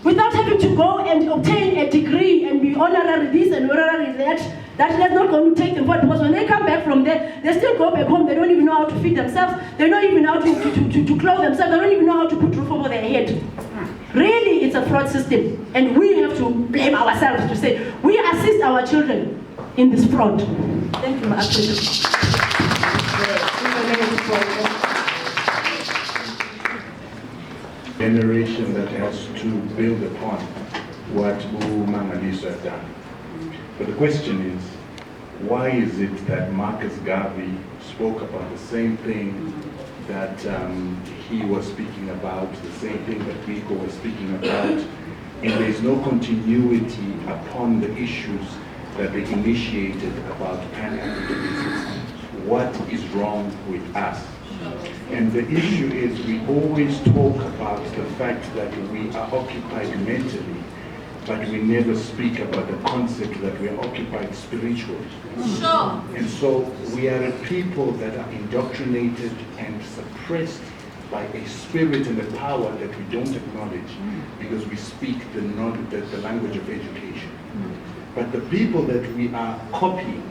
without having to go and obtain a degree and be honorary this and honorary that? That's not going to take them forward, because when they come back from there, they still go back home. They don't even know how to feed themselves. They don't even know how to clothe themselves. They don't even know how to put roof over their head. Really, it's a fraud system, and we have to blame ourselves to say we assist our children in this fraud. Thank you, Africa. Generation that has to build upon what Mama Lisa has done. But the question is, why is it that Marcus Garvey spoke about the same thing that he was speaking about, the same thing that Biko was speaking about, and there's no continuity upon the issues that they initiated about Pan-Africanism. What is wrong with us? And the issue is we always talk about the fact that we are occupied mentally, but we never speak about the concept that we are occupied spiritually. Sure. And so we are a people that are indoctrinated and suppressed by a spirit and a power that we don't acknowledge because we speak the language of education. But the people that we are copying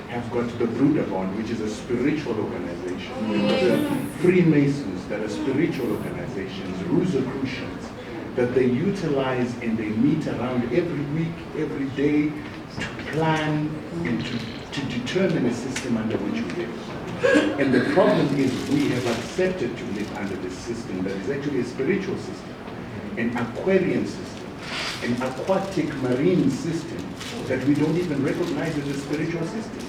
have got the Broederbond, which is a spiritual organization. The Freemasons that are spiritual organizations, Rosicrucians, that they utilize and they meet around every week, every day to plan and to determine a system under which we live. And the problem is we have accepted to live under this system that is actually a spiritual system, an Aquarian system, an aquatic marine system that we don't even recognize as a spiritual system.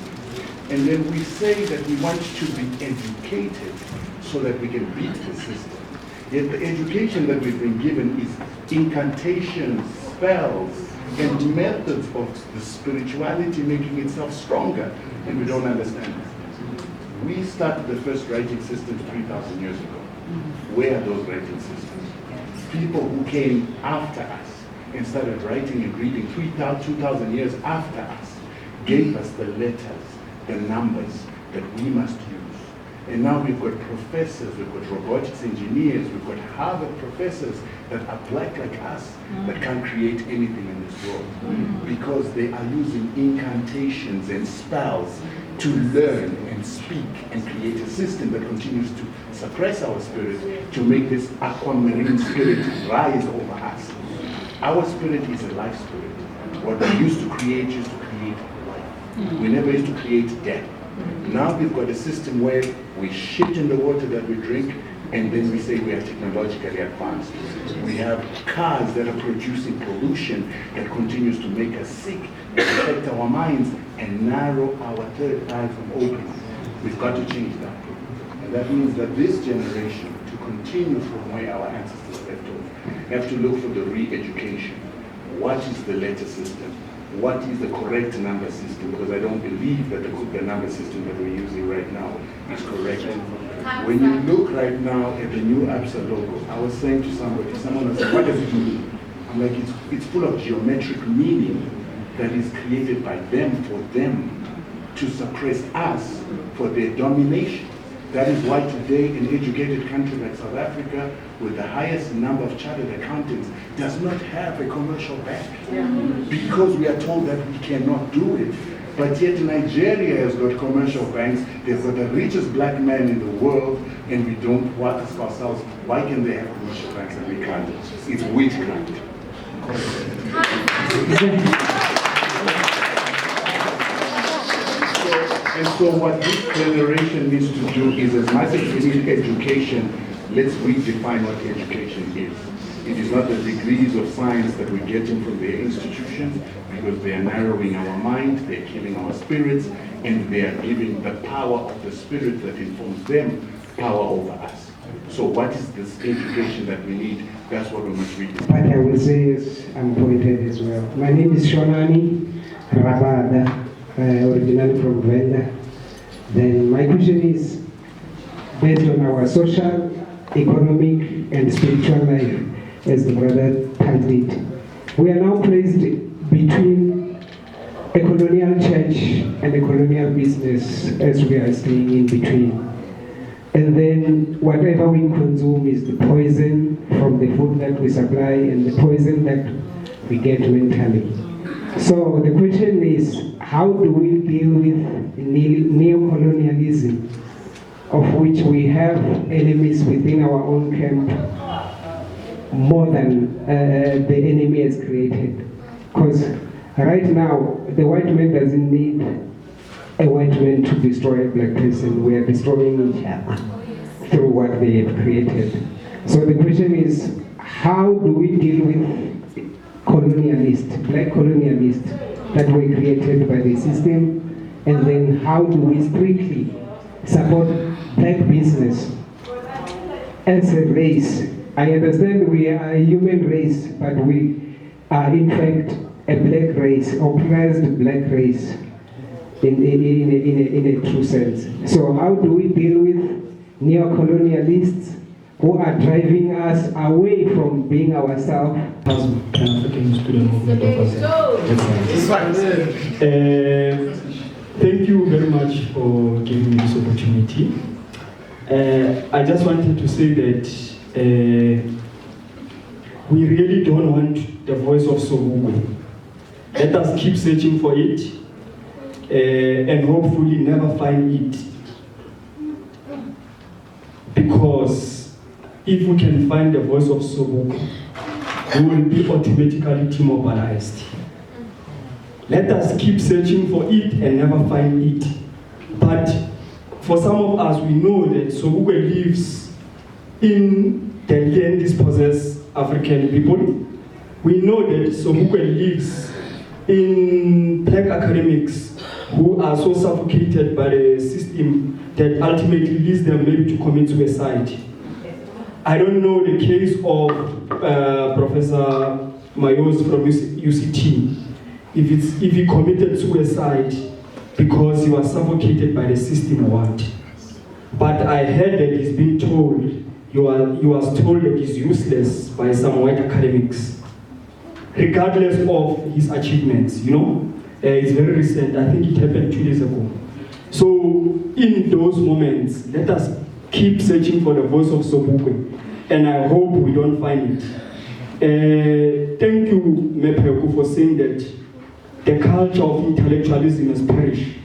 And then we say that we want to be educated so that we can beat the system. Yet the education that we've been given is incantations, spells, and methods of the spirituality making itself stronger, and we don't understand it. We started the first writing systems 3,000 years ago. Where are those writing systems? People who came after us and started writing and reading 2,000 years after us gave us the letters, the numbers that we must use. And now we've got professors, we've got robotics engineers, we've got Harvard professors that are black like us that can't create anything in this world because they are using incantations and spells to learn and speak and create a system that continues to suppress our spirit to make this aquamarine spirit rise over us. Our spirit is a life spirit. What we used to create life. We never used to create death. Now we've got a system where we shit in the water that we drink and then we say we are technologically advanced. We have cars that are producing pollution that continues to make us sick and affect our minds and narrow our third eye from opening. We've got to change that. And that means that this generation, to continue from where our ancestors left off, have to look for the re-education. What is the letter system? What is the correct number system? Because I don't believe that the number system that we're using right now is correct. When you look right now at the new ABSA logo, I was saying to somebody, someone was saying, what does it mean? I'm like, it's full of geometric meaning that is created by them for them to suppress us for their domination. That is why today an educated country like South Africa, with the highest number of chartered accountants, does not have a commercial bank. Because we are told that we cannot do it. But yet Nigeria has got commercial banks, they've got the richest black man in the world, and we don't ask ourselves, why can they have commercial banks and we can't? It's witchcraft. And so what this generation needs to do is, as much as we need education, let's redefine what education is. It is not the degrees of science that we're getting from their institutions, because they are narrowing our mind, they're killing our spirits, and they are giving the power of the spirit that informs them power over us. So what is this education that we need? That's what we must redefine. What I will say is, I'm pointed as well. My name is Shonani Rabada. Originally from Venda. Then my question is based on our social, economic, and spiritual life, as the brother titled it. We are now placed between a colonial church and a colonial business, as we are staying in between. And then whatever we consume is the poison from the food that we supply and the poison that we get mentally. So the question is, how do we deal with neo-colonialism, of which we have enemies within our own camp more than the enemy has created? Because right now, the white man doesn't need a white man to destroy a black person. We are destroying each other through what they have created. So the question is, how do we deal with colonialists, black colonialists that were created by the system, and then how do we strictly support black business as a race? I understand we are a human race, but we are in fact a black race, oppressed black race in a true sense. So how do we deal with neo-colonialists who are driving us away from being ourselves? As African student movement thank you very much for giving me this opportunity. I just wanted to say that we really don't want the voice of Sobukwe. Let us keep searching for it and hopefully never find it. Because if we can find the voice of Sobukwe, we will be automatically demobilized. Let us keep searching for it and never find it. But for some of us, we know that Sobukwe lives in the land dispossessed African people. We know that Sobukwe lives in black academics who are so suffocated by the system that ultimately leads them maybe to commit suicide. I don't know the case of Professor Mayos from UCT, if he committed suicide because he was suffocated by the system or what. But I heard that he's been told, he was told that he's useless by some white academics, regardless of his achievements, you know. It's very recent, I think it happened 2 days ago. So in those moments, let us keep searching for the voice of Sobukwe, and I hope we don't find it. Thank you, Mepeku, for saying that the culture of intellectualism has perished.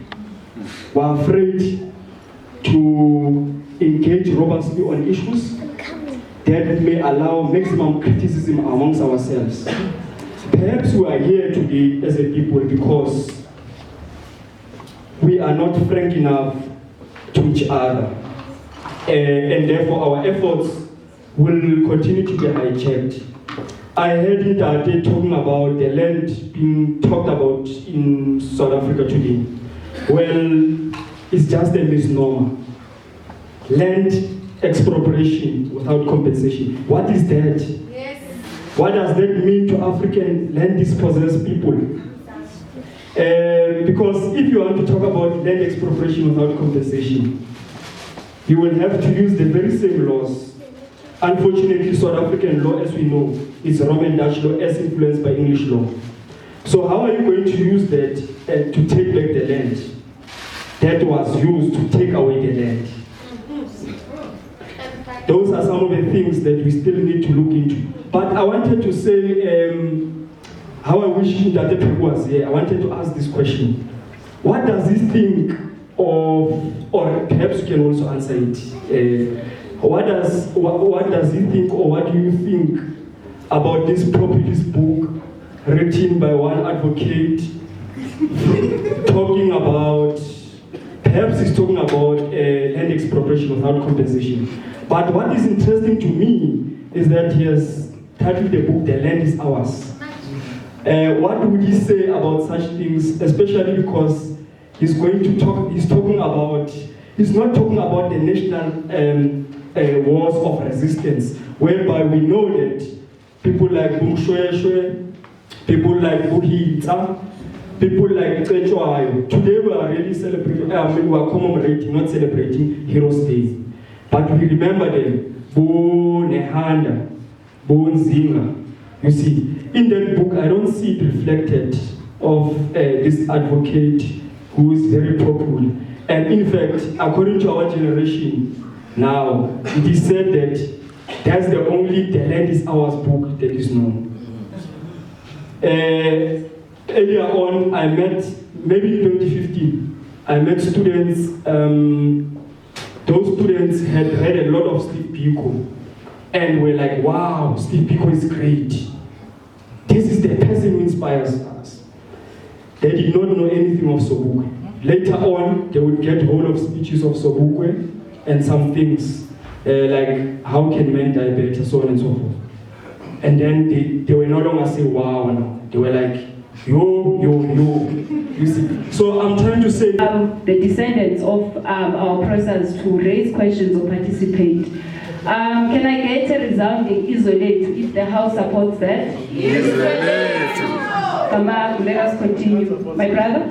We're afraid to engage robustly on issues that may allow maximum criticism amongst ourselves. Perhaps we are here today as a people because we are not frank enough to each other. And therefore our efforts will continue to be hijacked. I heard Ntate talking about the land being talked about in South Africa today. Well, it's just a misnomer. Land expropriation without compensation. What is that? Yes. What does that mean to African land dispossessed people? Because if you want to talk about land expropriation without compensation, you will have to use the very same laws. Unfortunately, South African law, as we know, is Roman Dutch law as influenced by English law. So how are you going to use that to take back the land that was used to take away the land? Those are some of the things that we still need to look into. But I wanted to say, how I wish that the people was here, I wanted to ask this question. What does he think of, or perhaps you can also answer it, what does he think, or what do you think about this populist book written by one advocate talking about, perhaps he's talking about land expropriation without compensation. But what is interesting to me is that he has titled the book, The Land is Ours. What would he say about such things, especially because he's not talking about the national wars of resistance, whereby we know that people like Bumshweshwe, people like Buhita, people like Tsechwayo, today we are really celebrating, we are commemorating, not celebrating Heroes Day. But we remember them, Bo Nehanda, Bo Nzinga. You see, in that book, I don't see it reflected of this advocate who is very popular. And in fact, according to our generation, now, it is said that that's the only The Land is Ours book that is known. Earlier on, I met, maybe in 2015, I met students, those students had read a lot of Steve Biko and were like, wow, Steve Biko is great. This is the person who inspires us. They did not know anything of Sobukwe. Later on, they would get hold of speeches of Sobukwe and some things like how can men die better, so on and so forth. And then they were no longer saying wow, no. They were like, yo. You see? So I'm trying to say the descendants of our process to raise questions or participate. Can I get a resounding isolate if the House supports that? Isolate. Come on, let us continue. My brother?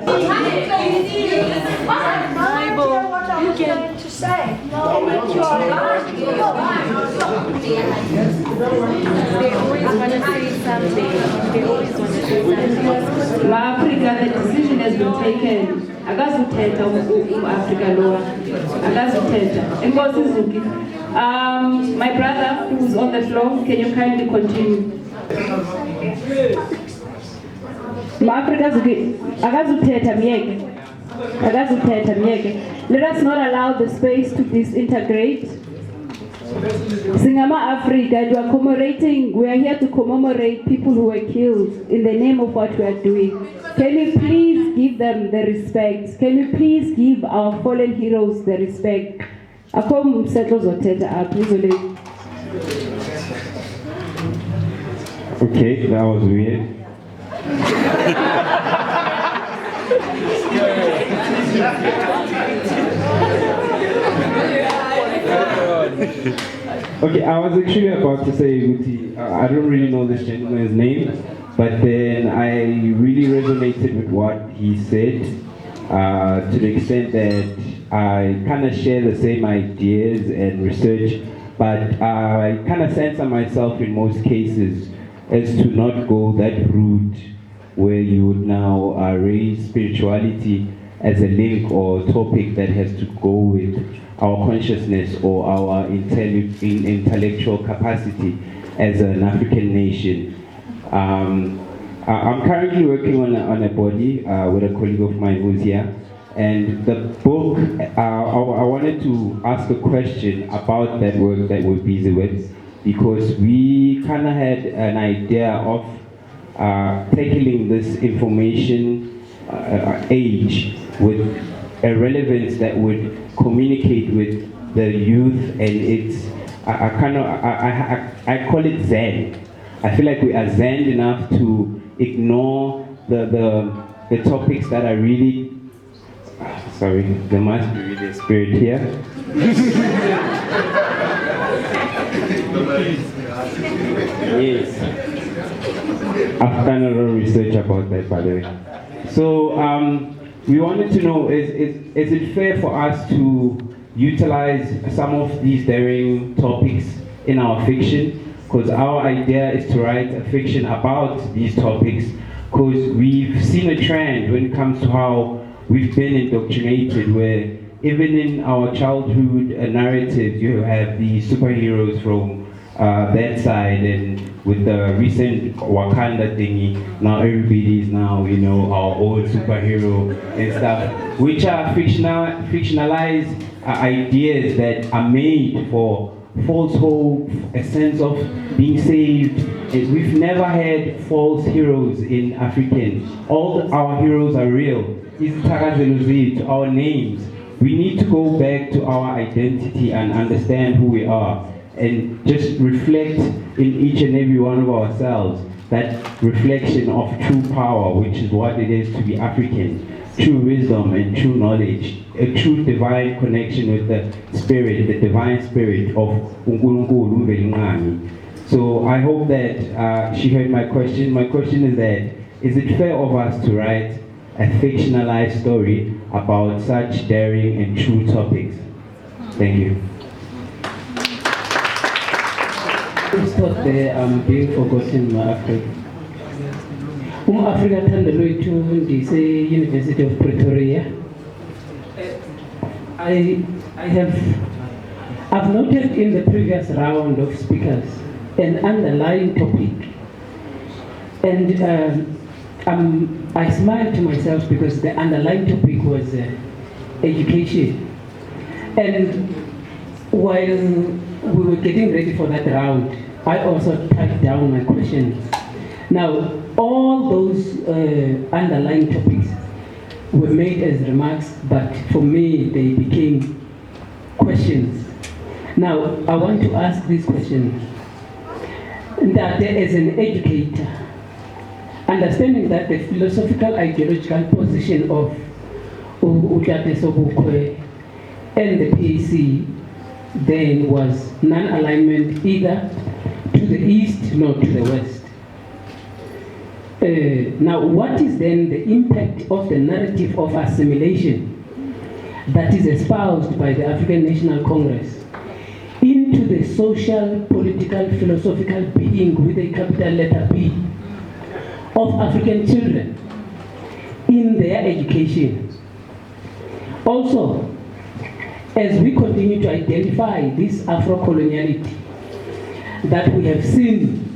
You can to say. No, it's your line. They always want to say something. They always want to say something. Africa, the decision has been taken. Akazuthetha Africa lower. Akazuthetha. Enkosi Zuki. My brother who is on the floor, can you kindly continue? Africa Zuki. Akazuthetha miyeke. Akazuthetha miyeke. Let us not allow the space to disintegrate. Singama Africa, and we are here to commemorate people who were killed in the name of what we are doing. Can you please give them the respect? Can you please give our fallen heroes the respect? Okay, that was weird. Okay, I was actually about to say, Uti, I don't really know this gentleman's name, but then I really resonated with what he said to the extent that I kind of share the same ideas and research, but I kind of censor myself in most cases as to not go that route where you would now raise spirituality as a link or topic that has to go with our consciousness or our intellectual capacity as an African nation. I'm currently working on a body with a colleague of mine who's here, and the book, I wanted to ask a question about that work that we're busy with, because we kind of had an idea of tackling this information age with a relevance that would communicate with the youth, and it's I call it Zen. I feel like we are Zen enough to ignore the topics that are really sorry, there must be really a spirit here. Yes, I've done a lot of research about that, by the way. So we wanted to know, is it fair for us to utilize some of these daring topics in our fiction? Because our idea is to write a fiction about these topics, because we've seen a trend when it comes to how we've been indoctrinated, where even in our childhood narratives, you have the superheroes from that side, and with the recent Wakanda thingy, now everybody is now, you know, our old superhero and stuff, which are fictionalized ideas that are made for false hope, a sense of being saved. And we've never had false heroes in African. All our heroes are real. To our names. We need to go back to our identity and understand who we are, and just reflect in each and every one of ourselves that reflection of true power, which is what it is to be African, true wisdom and true knowledge, a true divine connection with the spirit, the divine spirit of Unkulunkulu Velingani. So I hope that she heard my question. My question is that, is it fair of us to write a fictionalized story about such daring and true topics? Thank you. Stop there, I'm being forgotten in Africa. Africa Tandaloy to the University of Pretoria. I've noted in the previous round of speakers an underlying topic, and I smiled to myself because the underlying topic was education. And while we were getting ready for that round, I also typed down my questions. Now, all those underlying topics were made as remarks, but for me, they became questions. Now, I want to ask this question, that as an educator, understanding that the philosophical ideological position of Sobukwe and the PAC there was non-alignment either to the east nor to the west. Now, what is then the impact of the narrative of assimilation that is espoused by the African National Congress into the social, political, philosophical being with a capital letter B of African children in their education? Also, as we continue to identify this Afro-coloniality that we have seen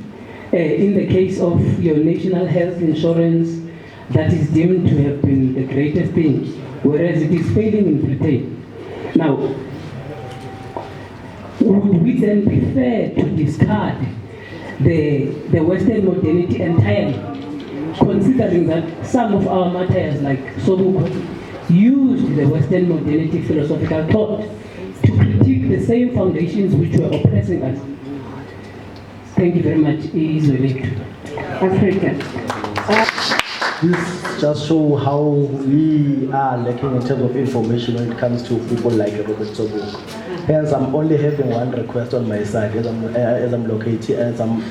in the case of your national health insurance that is deemed to have been the greatest thing, whereas it is failing in Britain. Now, would we then be fair to discard the Western modernity entirely, considering that some of our martyrs like Sobukwe used the Western modernity philosophical thought to critique the same foundations which were oppressing us? Thank you very much. Izolek. African. This just shows how we are lacking in terms of information when it comes to people like Robert Sobukwe. Hence, I'm only having one request on my side as I'm located, as I'm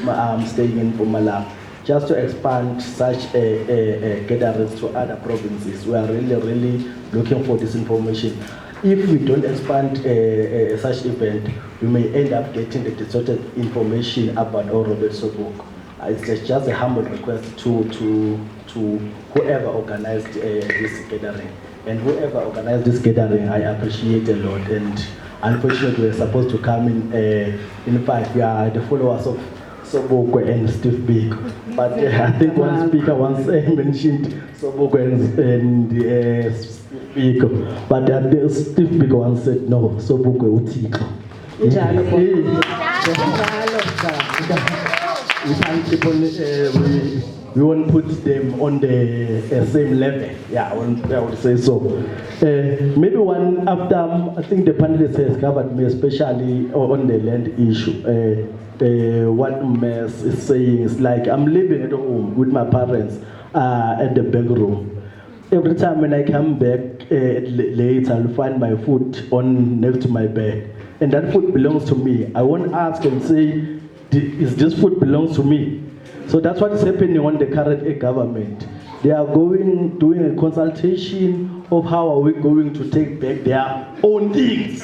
staying in Mpumalanga, just to expand such gatherings to other provinces. We are really looking for this information. If we don't expand such event, we may end up getting the distorted information about Robert Sobukwe. It's just a humble request to whoever organized this gathering. And whoever organized this gathering, I appreciate a lot. And unfortunately, we're supposed to come in fact, we are the followers of Sobukwe and Steve Biko. But I think one speaker once mentioned Sobukwe and Biko. But Steve Biko once said, no, Sobukwe utiko. We won't put them on the same level. Yeah, I would say so. Maybe one after, I think the panelist has covered me, especially on the land issue. What Mess is saying is like, I'm living at home with my parents at the back room. Every time when I come back late, I'll find my food next to my bed. And that food belongs to me. I won't ask and say, is this food belongs to me? So that's what is happening on the current government. They are doing a consultation of how are we going to take back their own things.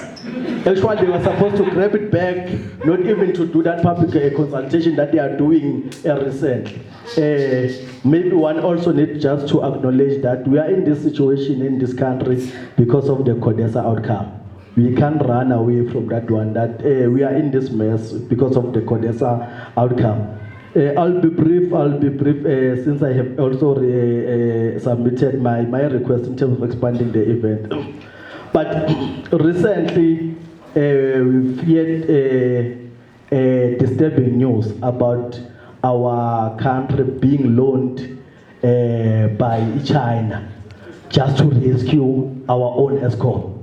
Actually, they were supposed to grab it back, not even to do that public consultation that they are doing recently. Maybe one also needs just to acknowledge that we are in this situation in this country because of the CODESA outcome. We can't run away from that one, that we are in this mess because of the CODESA outcome. I'll be brief, since I have also submitted my request in terms of expanding the event. But recently, we've heard disturbing news about our country being loaned by China just to rescue our own ESCOM.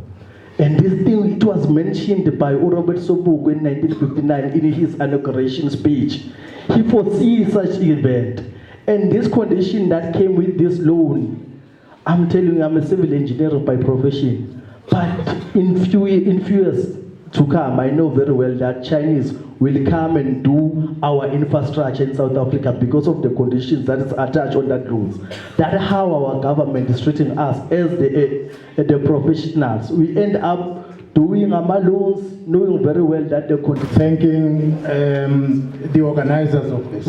And this thing, it was mentioned by Robert Sobukwe in 1959 in his inauguration speech. He foresees such event. And this condition that came with this loan, I'm telling you, I'm a civil engineer by profession. But in few years to come, I know very well that Chinese will come and do our infrastructure in South Africa because of the conditions that is attached on that loans. That's how our government is treating us as the professionals. We end up doing our loans, knowing very well that the thanking the organizers of this.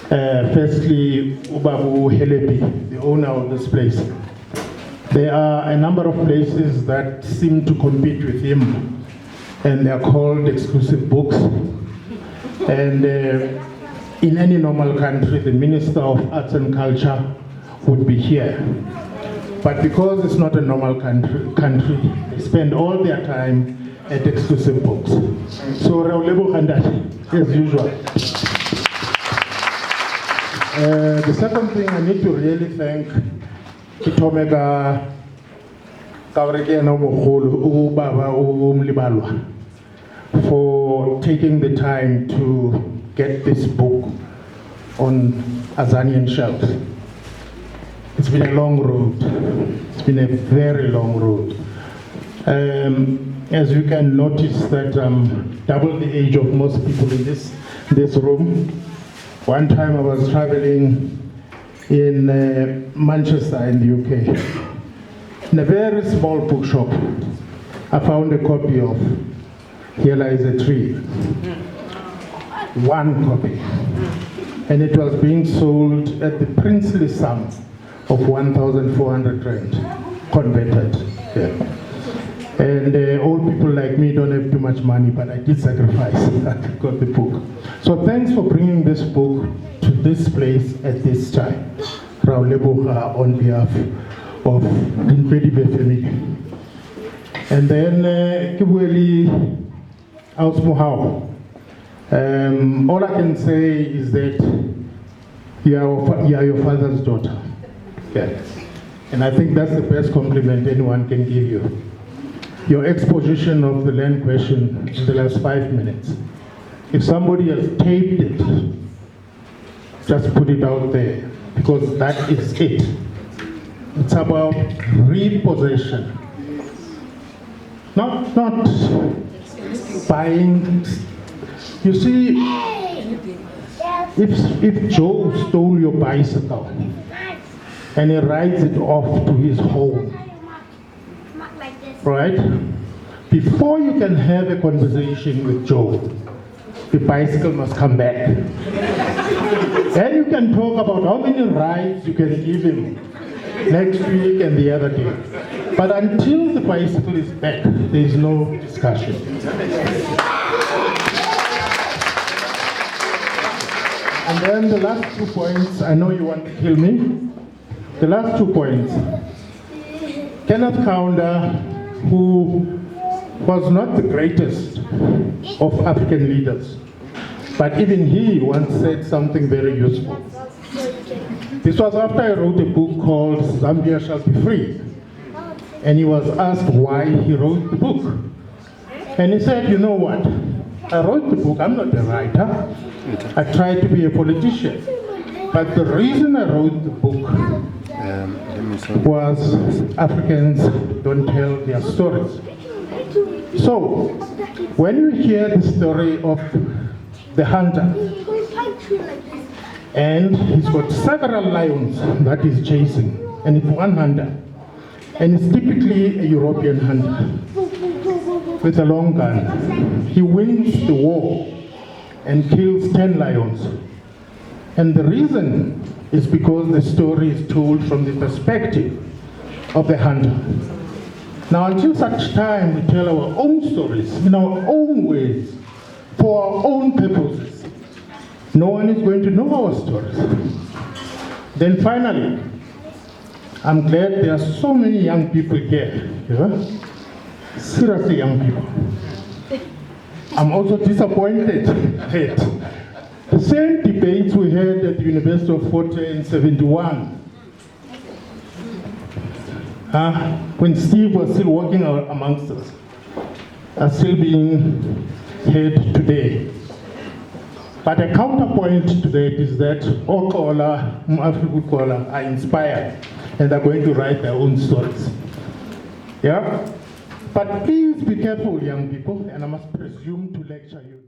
Firstly, Ubabu Helebi, the owner of this place. There are a number of places that seem to compete with him, and they are called exclusive books. And in any normal country, the Minister of Arts and Culture would be here. But because it's not a normal country, they spend all their time at exclusive books. So Raulebo Handati, as usual. The second thing I need to really thank Kitomega for taking the time to get this book on Azanian shelves. It's been a long road. It's been a very long road. As you can notice that I'm double the age of most people in this room. One time I was traveling in Manchester in the UK. In a very small bookshop, I found a copy of Here Lies a Tree. One copy. And it was being sold at the princely sum of 1,400 rand, converted. Yeah. And old people like me don't have too much money, but I did sacrifice. I got the book. So thanks for bringing this book to this place at this time. Rauleboha on behalf of the Redefining family. And then Kibweli Ausmuhao. All I can say is that you are your father's daughter. Yeah. And I think that's the best compliment anyone can give you. Your exposition of the land question in the last 5 minutes. If somebody has taped it, just put it out there, because that is it. It's about repossession. Not buying. You see, if Joe stole your bicycle and he rides it off to his home, right? Before you can have a conversation with Joe, the bicycle must come back. Then you can talk about how many rides you can give him next week and the other day. But until the bicycle is back, there is no discussion. And then the last 2 points, I know you want to kill me. The last 2 points. Kenneth Kaunda, who was not the greatest of African leaders, but even he once said something very useful. This was after I wrote a book called Zambia Shall Be Free. And he was asked why he wrote the book. And he said, you know what? I wrote the book, I'm not a writer. I tried to be a politician. But the reason I wrote the book was Africans don't tell their stories. So, when you hear the story of the hunter, and he's got several lions that he's chasing, and it's one hunter, and it's typically a European hunter with a long gun. He wins the war and kills 10 lions. And the reason is because the story is told from the perspective of the hunter. Now, until such time we tell our own stories in our own ways, for our own purposes, no one is going to know our stories. Then finally, I'm glad there are so many young people here, seriously young people. I'm also disappointed that the same debates we had at the University of Fort Hare in '71, when Steve was still working amongst us, are still being had today. But a counterpoint to that is that Okola, Afrikan are inspired and are going to write their own stories. Yeah? But please be careful, young people, and I must presume to lecture you.